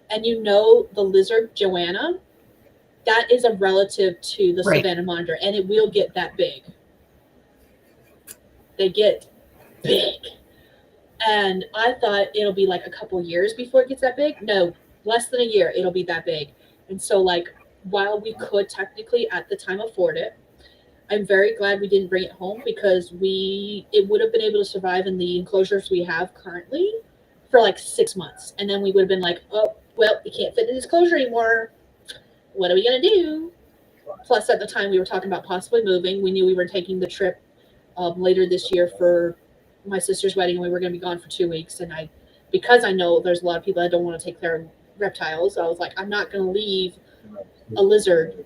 and you know the lizard Joanna, that is a relative to the Savannah monitor, and it will get that big. They get big. And I thought it'll be like a couple years before it gets that big. No, less than a year, it'll be that big. And so, like, while we could technically at the time afford it, I'm very glad we didn't bring it home, because it would have been able to survive in the enclosures we have currently for like 6 months. And then we would have been like, oh, well, we can't fit in this enclosure anymore. What are we going to do? Plus, at the time, we were talking about possibly moving. We knew we were taking the trip later this year for my sister's wedding, and we were going to be gone for 2 weeks. And because I know there's a lot of people that don't want to take care of reptiles, I was like, I'm not going to leave a lizard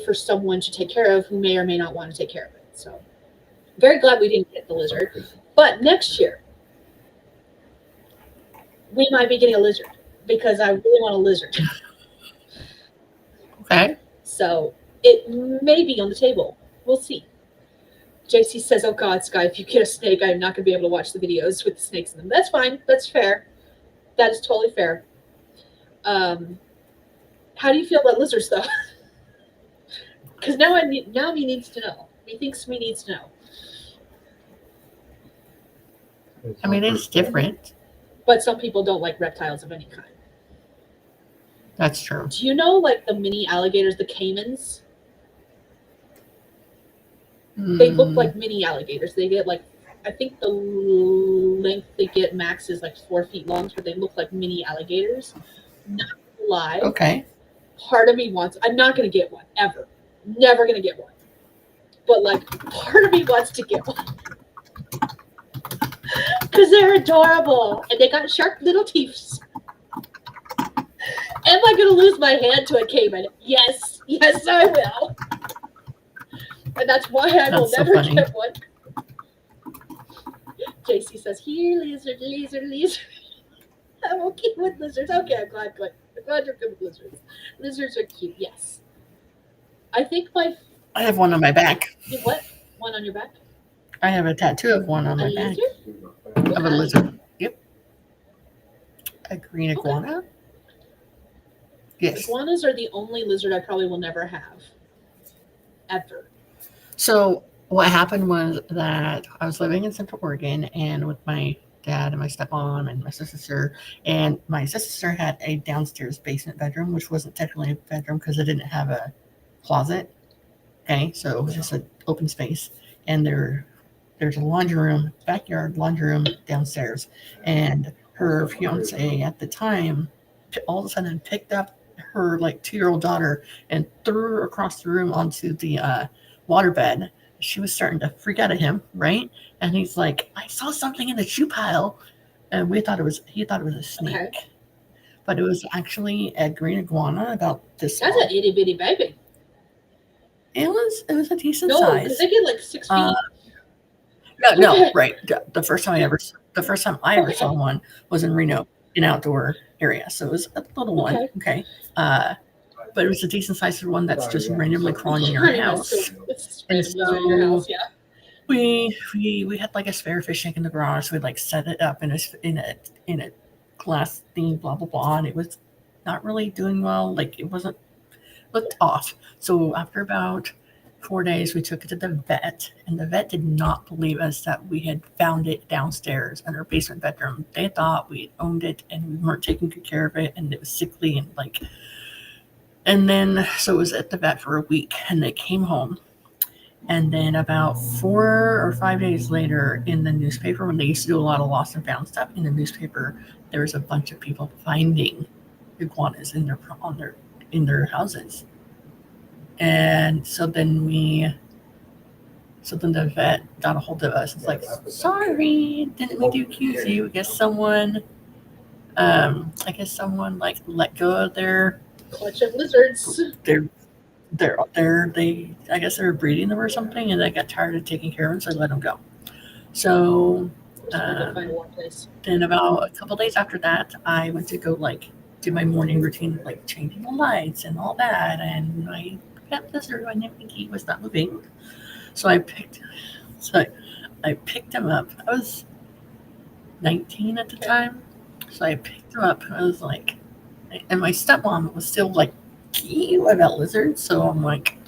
for someone to take care of who may or may not want to take care of it. So very glad we didn't get the lizard. But next year, we might be getting a lizard, because I really want a lizard. Okay. So it may be on the table. We'll see. JC says, oh God, Skye, if you get a snake, I'm not going to be able to watch the videos with the snakes in them. That's fine. That's fair. That is totally fair. How do you feel about lizards, though? Because now he needs to know. He thinks he needs to know. I mean, it's different. But some people don't like reptiles of any kind. That's true. Do you know like the mini alligators, the caimans? They look like mini alligators. They get like, I think the length they get max is like 4 feet long, but they look like mini alligators. Not gonna lie. Okay. Part of me wants, I'm not going to get one ever. Never going to get one. But like, part of me wants to get one. Because they're adorable. And they got sharp little teeth. Am I going to lose my hand to a caiman? Yes. Yes, I will. And that's why I will That's so never funny. get one. JC says, here, lizard, lizard, lizard. I'm okay with lizards. Okay, I'm glad you're good with lizards. Lizards are cute, yes. I think I have one on my back. what? One on your back? I have a tattoo of one on A my back. lizard? Of a lizard. Yep. A green iguana? Yes. Iguanas are the only lizard I probably will never have. Ever. So what happened was that I was living in Central Oregon and with my dad and my stepmom and my sister, and my sister had a downstairs basement bedroom, which wasn't technically a bedroom because it didn't have a closet. Okay, so it was just an open space, and there's a laundry room, backyard laundry room downstairs, and her fiance at the time all of a sudden picked up her like 2-year-old daughter and threw her across the room onto the waterbed. She was starting to freak out at him, right? And he's like, I saw something in the shoe pile. And he thought it was a snake. Okay. But it was actually a green iguana about this That's long. an itty bitty baby. It was a decent No, size. because they get like 6 feet. No, Okay. right. The first time I ever saw one was in Reno, an outdoor area. So it was a little one. Okay. But it was a decent sized one that's just randomly crawling in your house. It's And random lizard in your house, yeah. We had like a spare fish tank in the garage. So we like set it up in a glass thing, blah blah blah, and it was not really doing well. Like it looked off. So after about 4 days, we took it to the vet, and the vet did not believe us that we had found it downstairs in our basement bedroom. They thought we had owned it and we weren't taking good care of it, and it was sickly and like. And then, so it was at the vet for a week, and they came home. And then about 4 or 5 days later, in the newspaper, when they used to do a lot of lost and found stuff in the newspaper, there was a bunch of people finding iguanas in their houses. And so then the vet got a hold of us. It's like, sorry, didn't mean to accuse you. I guess someone like let go of their Clutch of lizards. I guess they were breeding them or something, and they got tired of taking care of them, so they let them go. So Find a warm place. then about a couple days after that, I went to go like do my morning routine, like changing the lights and all that, and my pet lizard, my Nimiki, was not moving. So I picked him up. I was 19 at the time, so I picked him up. I was like, and my stepmom was still like, "You about lizards?" So I'm like,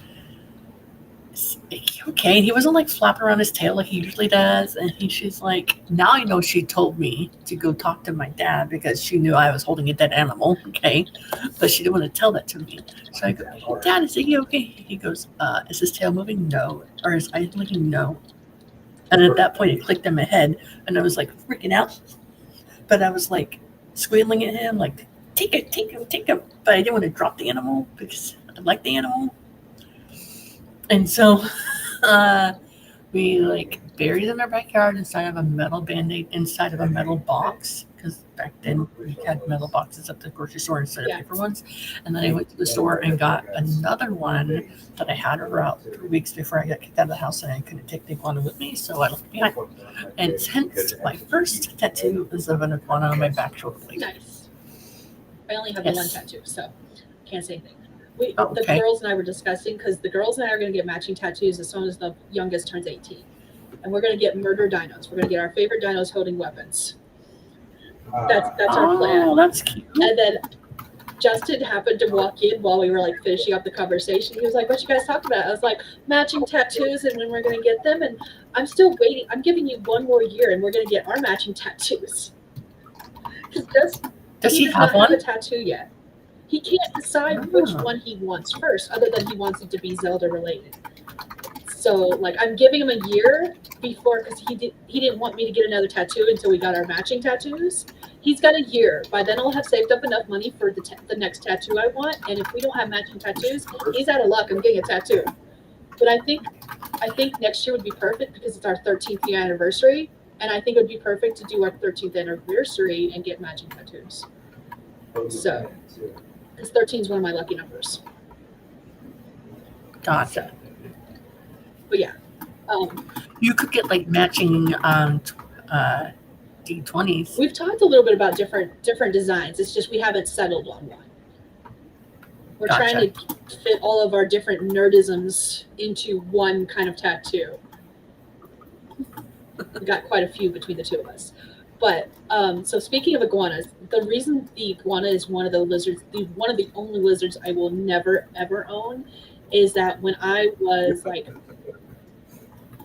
"Is he okay?" And he wasn't like flapping around his tail like he usually does. And she's like, now I know she told me to go talk to my dad because she knew I was holding a dead animal. Okay, but she didn't want to tell that to me. So I go, "Hey, Dad, is he okay?" He goes, "Is his tail moving? No." Or his eyes blinking? No. And at that point, it clicked in my head, and I was like freaking out. But I was like squealing at him, like, take him. But I didn't want to drop the animal because I like the animal. And so we like buried it in our backyard inside of a metal Band-Aid, inside of a metal box. Because back then we had metal boxes at the grocery store instead of paper ones. And then I went to the store and got another one that I had for about 3 weeks before I got kicked out of the house, and I couldn't take the iguana with me, so I left it behind. And hence my first tattoo is of an iguana on my back shoulder blade. Nice. I only have the one tattoo, so can't say anything. Oh, The okay. girls and I were discussing, because the girls and I are going to get matching tattoos as soon as the youngest turns 18. And we're going to get murder dinos. We're going to get our favorite dinos holding weapons. That's our plan. Oh, that's cute. And then Justin happened to walk in while we were like finishing up the conversation. He was like, "What you guys talking about?" I was like, "Matching tattoos and when we're gonna get them." And I'm still waiting. I'm giving you one more year, and we're gonna get our matching tattoos. Because Does he does have not have a one? tattoo yet. He can't decide which one he wants first, other than he wants it to be Zelda related. So like I'm giving him a year before because he didn't want me to get another tattoo until we got our matching tattoos. He's got a year. By then I'll have saved up enough money for the next tattoo I want. And if we don't have matching tattoos, he's out of luck. I'm getting a tattoo. But I think next year would be perfect because it's our 13th year anniversary, and I think it would be perfect to do our 13th anniversary and get matching tattoos. So, because 13 is one of my lucky numbers. Gotcha. But yeah, You could get like matching D20s. we've talked a little bit about different designs. It's just we haven't settled on one. We're trying to fit all of our different nerdisms into one kind of tattoo. We got quite a few between the two of us. But so speaking of iguanas, the reason the iguana is one of the lizards, one of the only lizards I will never ever own, is that when I was like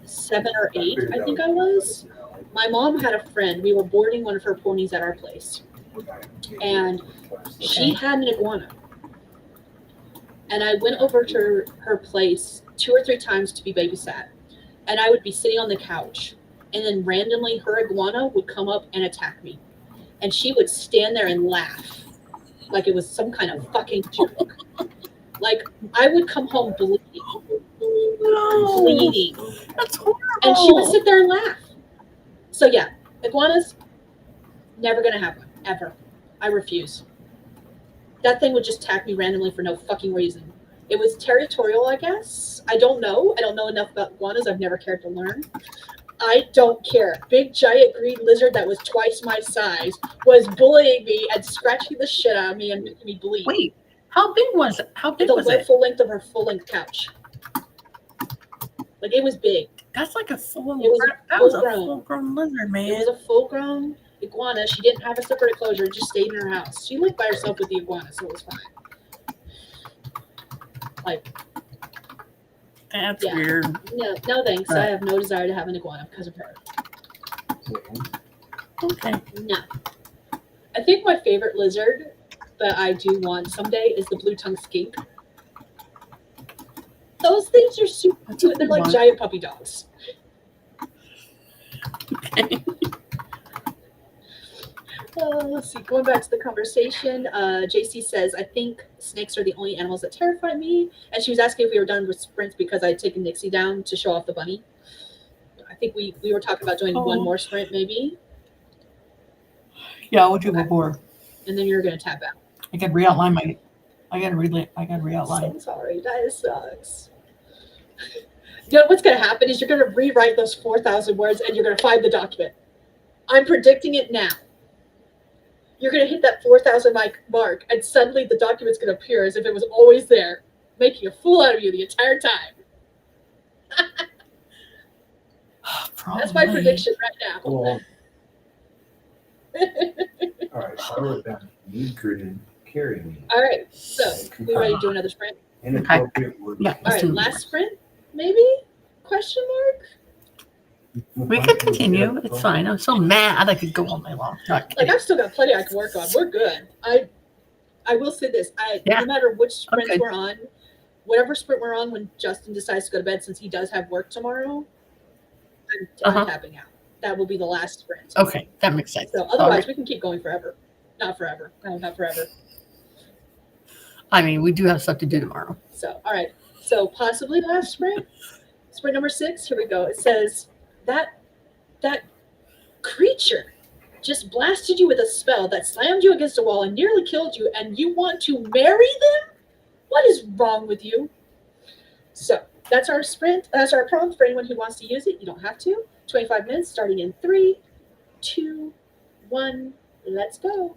7 or 8, I think I was, my mom had a friend. We were boarding one of her ponies at our place, and she had an iguana. And I went over to her place 2 or 3 times to be babysat, and I would be sitting on the couch, and then randomly her iguana would come up and attack me, and she would stand there and laugh like it was some kind of fucking joke. Like I would come home bleeding. That's horrible. And she would sit there and laugh. So yeah, iguanas, never gonna have one, ever. I refuse. That thing would just attack me randomly for no fucking reason. It was territorial, I guess. I don't know. I don't know enough about iguanas. I've never cared to learn. I don't care. Big giant green lizard that was twice my size was bullying me and scratching the shit out of me and making me bleed. Wait, how big was it? How big was The it? full length of her full length couch. Like it was big. That's like a full. It was That was a full-grown. full-grown lizard, man. It was a full-grown iguana. She didn't have a separate enclosure. It just stayed in her house. She lived by herself with the iguana, so it was fine. Like, That's yeah. weird. No thanks. I have no desire to have an iguana because of her. Okay. No. I think my favorite lizard that I do want someday is the blue-tongued skink. Those things are super cute. They're like giant puppy dogs. Okay. Let's see. Going back to the conversation, JC says, I think snakes are the only animals that terrify me. And she was asking if we were done with sprints because I had taken Nixie down to show off the bunny. I think we were talking about doing one more sprint, maybe. Yeah, we'll do one more. And then you're going to tap out. I got to re-outline my. I got to re-outline. So sorry. That sucks. You know what's going to happen is you're going to rewrite those 4,000 words and you're going to find the document. I'm predicting it now. You're going to hit that 4,000 mark, and suddenly the document's going to appear as if it was always there, making a fool out of you the entire time. That's my prediction right now. Cool. All right, so I wrote down need grid, carry me. All right, so we ready to do another sprint? Inappropriate word. Yeah. All right, last sprint, maybe? Question mark? We could continue. It's fine. I'm so mad I could go all night long. Like I've still got plenty I can work on. We're good. I will say this. No matter which sprints we're on, whatever sprint we're on when Justin decides to go to bed, since he does have work tomorrow, I'm tapping out. That will be the last sprint. Okay, that makes sense. So otherwise we can keep going forever. Not forever. No, not forever. I mean, we do have stuff to do tomorrow. So all right. So possibly last sprint. Sprint number 6. Here we go. It says that creature just blasted you with a spell that slammed you against a wall and nearly killed you, and you want to marry them? What is wrong with you? So that's our sprint. That's our prompt for anyone who wants to use it. You don't have to. 25 minutes starting in 3, 2, 1. Let's go.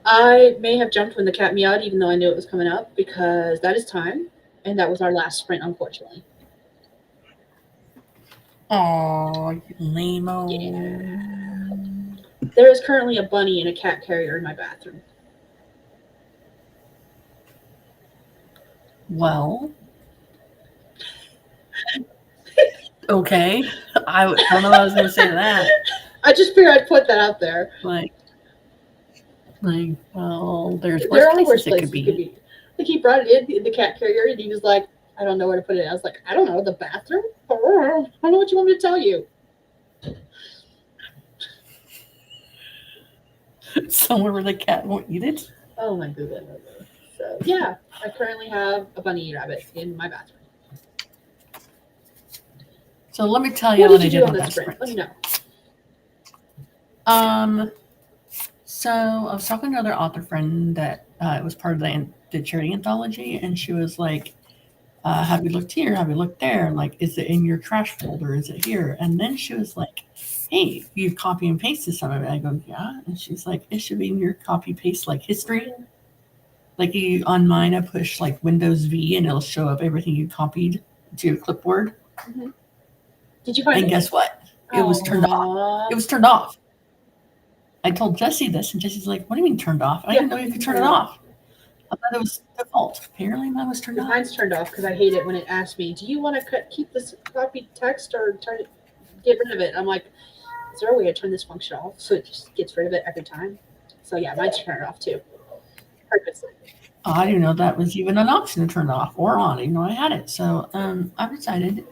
I may have jumped when the cat meowed, even though I knew it was coming up, because that is time, and that was our last sprint, unfortunately. Oh, you lame-o. There is currently a bunny and a cat carrier in my bathroom. Well, okay. I don't know what I was going to say to that. I just figured I'd put that out there. Like, well, there's There are worse worse places it places could it could be. be. Like he brought it in the cat carrier, and he was like, "I don't know where to put it." I was like, "I don't know, the bathroom. I don't know what you want me to tell you." Somewhere where the cat won't eat it. Oh my goodness. So yeah, I currently have a bunny rabbit in my bathroom. So let me tell you What what did I you did do on on this that sprint? Let me sprint. know. So I was talking to another author friend that was part of the charity anthology, and she was like, have you looked here? Have you looked there? Like, is it in your trash folder? Is it here? And then she was like, hey, you've copy and pasted some of it. I go, yeah. And she's like, it should be in your copy paste like history. Like you on mine, I push like Windows V and it'll show up everything you copied to your clipboard. Mm-hmm. Did you find And it? guess what? It was turned off. It was turned off. I told Jessie this, and Jessie's like, what do you mean turned off? I didn't know you could turn it off. I thought it was default. Apparently mine was turned off. Mine's turned off because I hate it when it asks me, do you want to keep this copy text or get rid of it? I'm like, is there a way to turn this function off so it just gets rid of it every time? So yeah, mine's turned off too. Purposely. Oh, I didn't know that was even an option to turn it off or on, even though I had it. So I've decided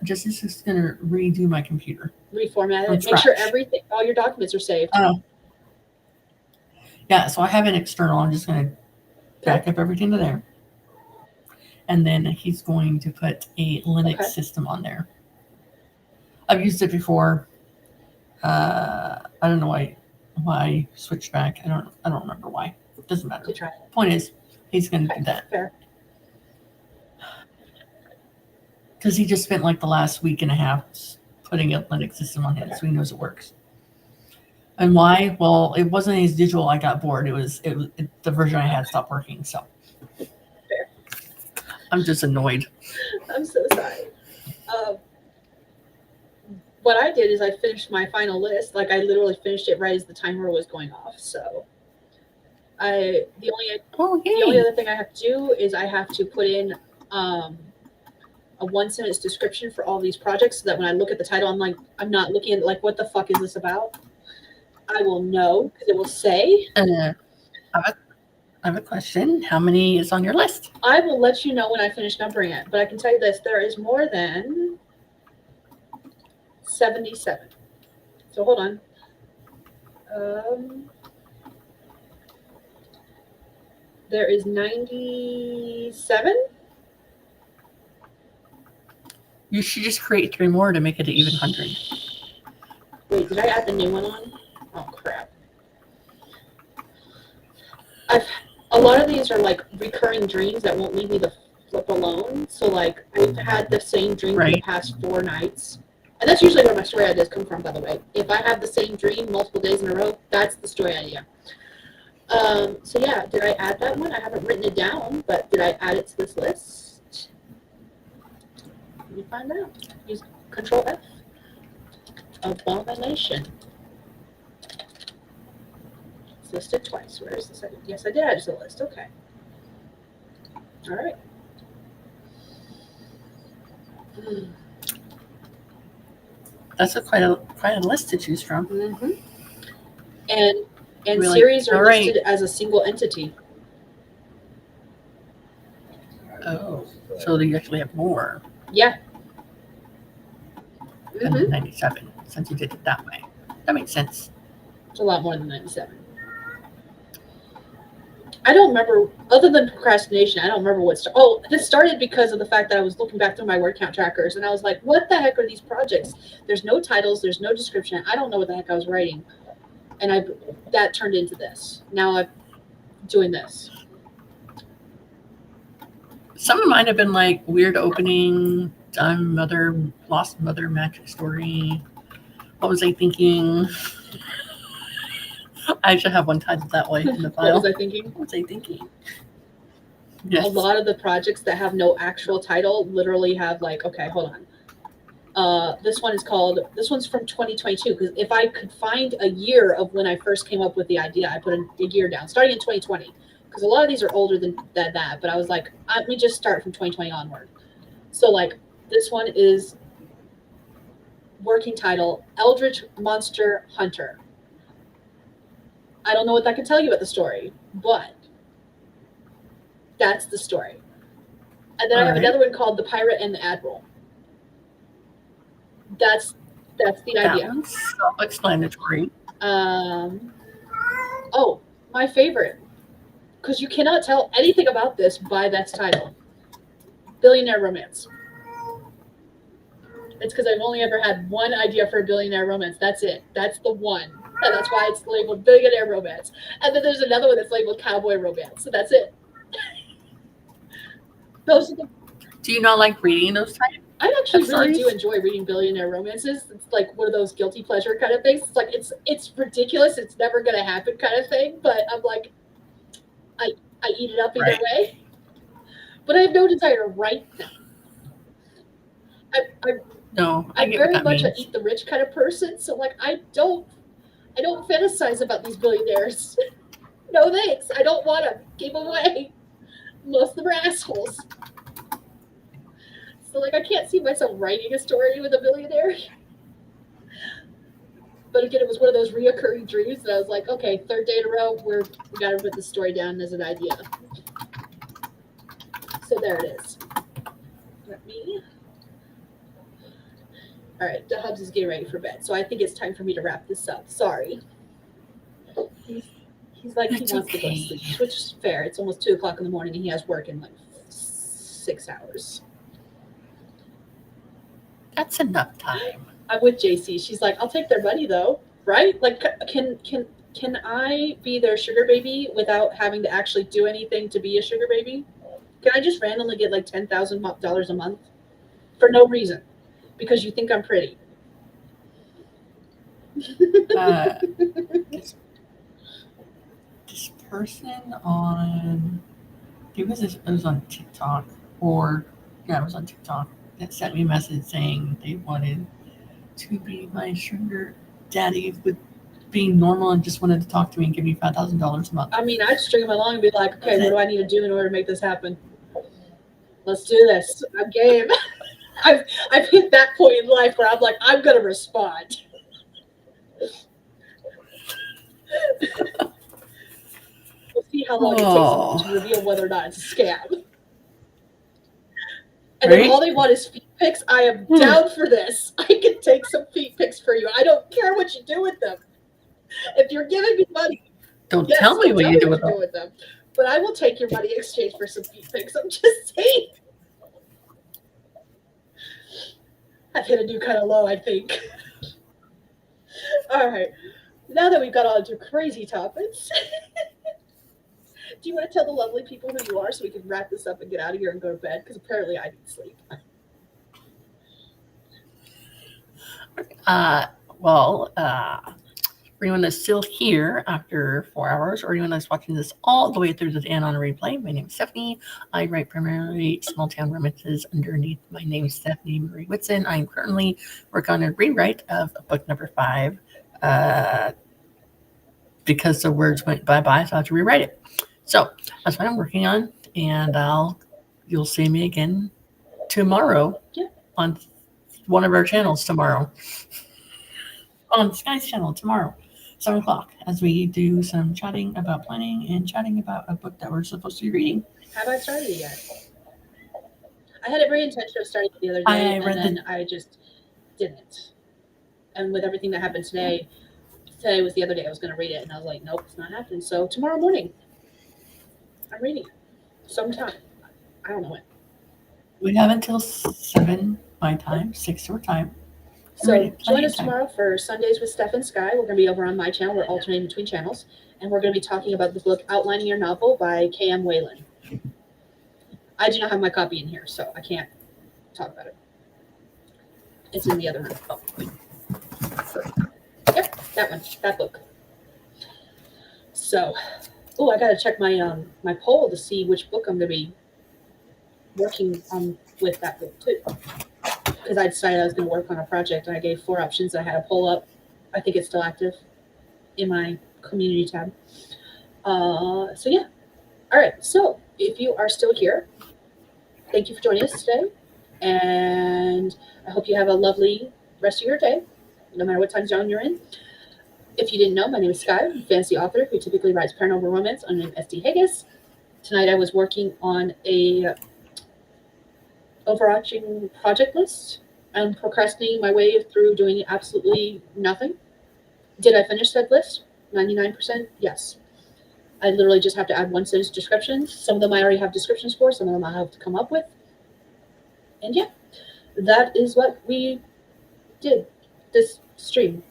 Jessie's just going to redo my computer. Reformat it. Make sure all your documents are saved. Oh. Yeah, so I have an external. I'm just going to back up everything to there. And then he's going to put a Linux system on there. I've used it before. I don't know why I switched back. I don't remember why. It doesn't matter. Point is, he's going to do that. Fair. Because he just spent like the last week and a half putting a Linux system on his, so he knows it works. And why? Well, it wasn't his digital. I got bored. It was the version I had stopped working. So fair. I'm just annoyed. I'm so sorry. What I did is I finished my final list. Like I literally finished it right as the timer was going off. So the only other thing I have to do is I have to put in a 1-sentence description for all these projects so that when I look at the title, I'm not looking at like, what the fuck is this about? I will know because it will say. I have a question. How many is on your list? I will let you know when I finish numbering it, but I can tell you this: there is more than 77. So hold on. There is 97. You should just create 3 more to make it an even 100. Wait, did I add the new one on? Oh crap! A lot of these are like recurring dreams that won't leave me the flip alone. So like I've had the same dream for the past 4 nights. And that's usually where my story ideas come from, by the way. If I have the same dream multiple days in a row, that's the story idea. So yeah, did I add that one? I haven't written it down, but did I add it to this list? Let me find out. Use Control F. Abomination. It's listed twice. Where is the second? Yes, I did add it to the list. Okay. All right. That's quite a list to choose from. Mm-hmm. And really? Series are listed as a single entity. Oh, so you actually have more. Yeah. Than 97, since you did it that way. That makes sense. It's a lot more than 97. I don't remember, other than procrastination, I don't remember what started. Oh, this started because of the fact that I was looking back through my word count trackers, and I was like, what the heck are these projects? There's no titles, there's no description. I don't know what the heck I was writing. And that turned into this. Now I'm doing this. Some of mine have been like weird opening, lost mother magic story. What was I thinking? I should have one titled that way in the What file. was I thinking? What was I thinking? A Yes. lot of the projects that have no actual title literally have like, okay, hold on. This one's from 2022, because if I could find a year of when I first came up with the idea, I put a year down, starting in 2020, because a lot of these are older than that. But I was like, let me just start from 2020 onward. So like this one is working title, Eldritch Monster Hunter. I don't know what that can tell you about the story, but that's the story. And then I have Alright. another one called The Pirate and the Admiral. That's the That idea. one's self-explanatory. Oh, my favorite, because you cannot tell anything about this by that title. Billionaire Romance. It's because I've only ever had one idea for a billionaire romance. That's it. That's the one. And that's why it's labeled billionaire romance. And then there's another one that's labeled cowboy romance. So that's it. Those are the Do you not like reading those types? I actually Of really do stories? enjoy reading billionaire romances. It's like one of those guilty pleasure kind of things. It's like it's ridiculous. It's never gonna happen kind of thing. But I'm like, I eat it up either Right. way. But I have no desire to write them. No, I I'm get what very that much means. a eat the rich kind of person. So like I don't fantasize about these billionaires. No thanks. I don't want them. Keep them away. Most of them are assholes. So like I can't see myself writing a story with a billionaire. But again, it was one of those reoccurring dreams that I was like, okay, third day in a row, we got to put the story down as an idea. So there it is. Let me. All right, the Hubs is getting ready for bed, so I think it's time for me to wrap this up. Sorry. He's like, he It's wants to go to okay. sleep, which is fair. It's almost 2:00 in the morning, and he has work in like 6 hours. That's enough time. I'm with JC. She's like, I'll take their money though, right? Like, can I be their sugar baby without having to actually do anything to be a sugar baby? Can I just randomly get like $10,000 a month for no reason because you think I'm pretty? Uh, this person on, it was on TikTok, or yeah, it was on TikTok, that sent me a message saying they wanted to be my sugar daddy with being normal and just wanted to talk to me and give me $5,000 a month. I mean, I'd string them along and be like, okay, That's what it. do I need to do in order to make this happen? Let's do this. I'm game. I've hit that point in life where I'm like, I'm gonna respond. We'll see how long it takes to reveal whether or not it's a scam. And Right? if all they want is feet pics, I am down for this. I can take some feet pics for you. I don't care what you do with them. If you're giving me money, Don't yes, tell me don't what tell you me do what with you do them. with them. But I will take your money in exchange for some feet pics. I'm just saying. I've hit a new kind of low, I think. All right. Now that we've got on to crazy topics, do you want to tell the lovely people who you are so we can wrap this up and get out of here and go to bed? Because apparently I need sleep. For anyone that's still here after 4 hours, or anyone that's watching this all the way through to the end on a replay, my name is Stephanie. I write primarily small town romances underneath my name is Stephanie Marie Whitson. I'm currently working on a rewrite of book number 5 because the words went bye-bye, so I have to rewrite it. So that's what I'm working on, and you'll see me again tomorrow on one of our channels tomorrow. On Skye's channel tomorrow, 7 o'clock, as we do some chatting about planning and chatting about a book that we're supposed to be reading. Have I started it yet? I had every intention of starting it the other day, and then I just didn't. And with everything that happened today was the other day I was going to read it, and I was like, nope, it's not happening. So tomorrow morning, I'm reading it. Sometime. I don't know when. We have until 7 my time, 6 your time. So join us tomorrow for Sundays with Steph and Skye. We're going to be over on my channel. We're alternating between channels. And we're going to be talking about the book Outlining Your Novel by K.M. Whalen. I do not have my copy in here, so I can't talk about it. It's in the other room. Oh. Yep, that one. That book. So, oh, I gotta check my my poll to see which book I'm gonna be working on with that book too. Because I decided I was gonna work on a project and I gave 4 options. I had a poll up. I think it's still active in my community tab. So yeah. All right. So if you are still here, thank you for joining us today. And I hope you have a lovely rest of your day, no matter what time zone you're in. If you didn't know, my name is Skye. I'm a fantasy author who typically writes paranormal romance under the name SD Hegyes. Tonight I was working on a overarching project list. I'm procrastinating my way through doing absolutely nothing. Did I finish that list? 99%? Yes. I literally just have to add 1 sentence descriptions. Some of them I already have descriptions for, some of them I have to come up with. And yeah, that is what we did this stream.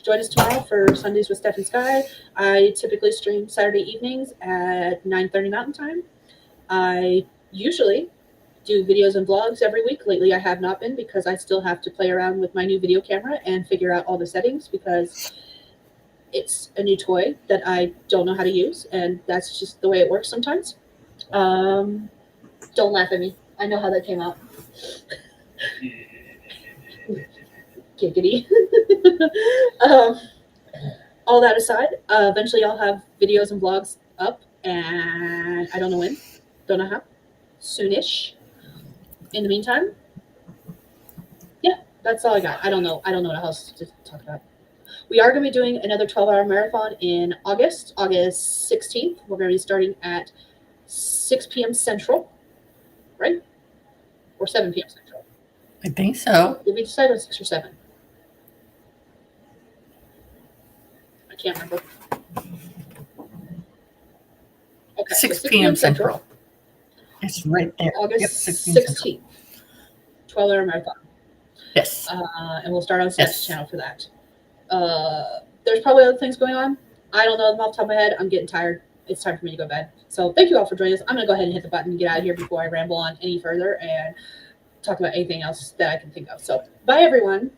Join us tomorrow for Sundays with Steph and Skye. I typically stream Saturday evenings at 9:30 Mountain Time. I usually do videos and vlogs every week. Lately, I have not been because I still have to play around with my new video camera and figure out all the settings because it's a new toy that I don't know how to use, and that's just the way it works sometimes. Don't laugh at me. I know how that came out. Giggity. All that aside, eventually I'll have videos and vlogs up, and I don't know when, don't know how, soonish. In the meantime, yeah, that's all I got. I don't know what else to talk about. We are going to be doing another 12-hour marathon in August 16th. We're going to be starting at 6 p.m. Central, right? Or 7 p.m. Central. I think so. Did we decide on 6 or 7? I can't remember. Okay, 6 p.m. Central. It's right there. August Yep, 6 p.m. Central. 16th. 12-hour marathon. Yes. And we'll start on Steph's Yes. channel for that. There's probably other things going on. I don't know them off the top of my head. I'm getting tired. It's time for me to go to bed. So thank you all for joining us. I'm going to go ahead and hit the button and get out of here before I ramble on any further and talk about anything else that I can think of. So bye, everyone.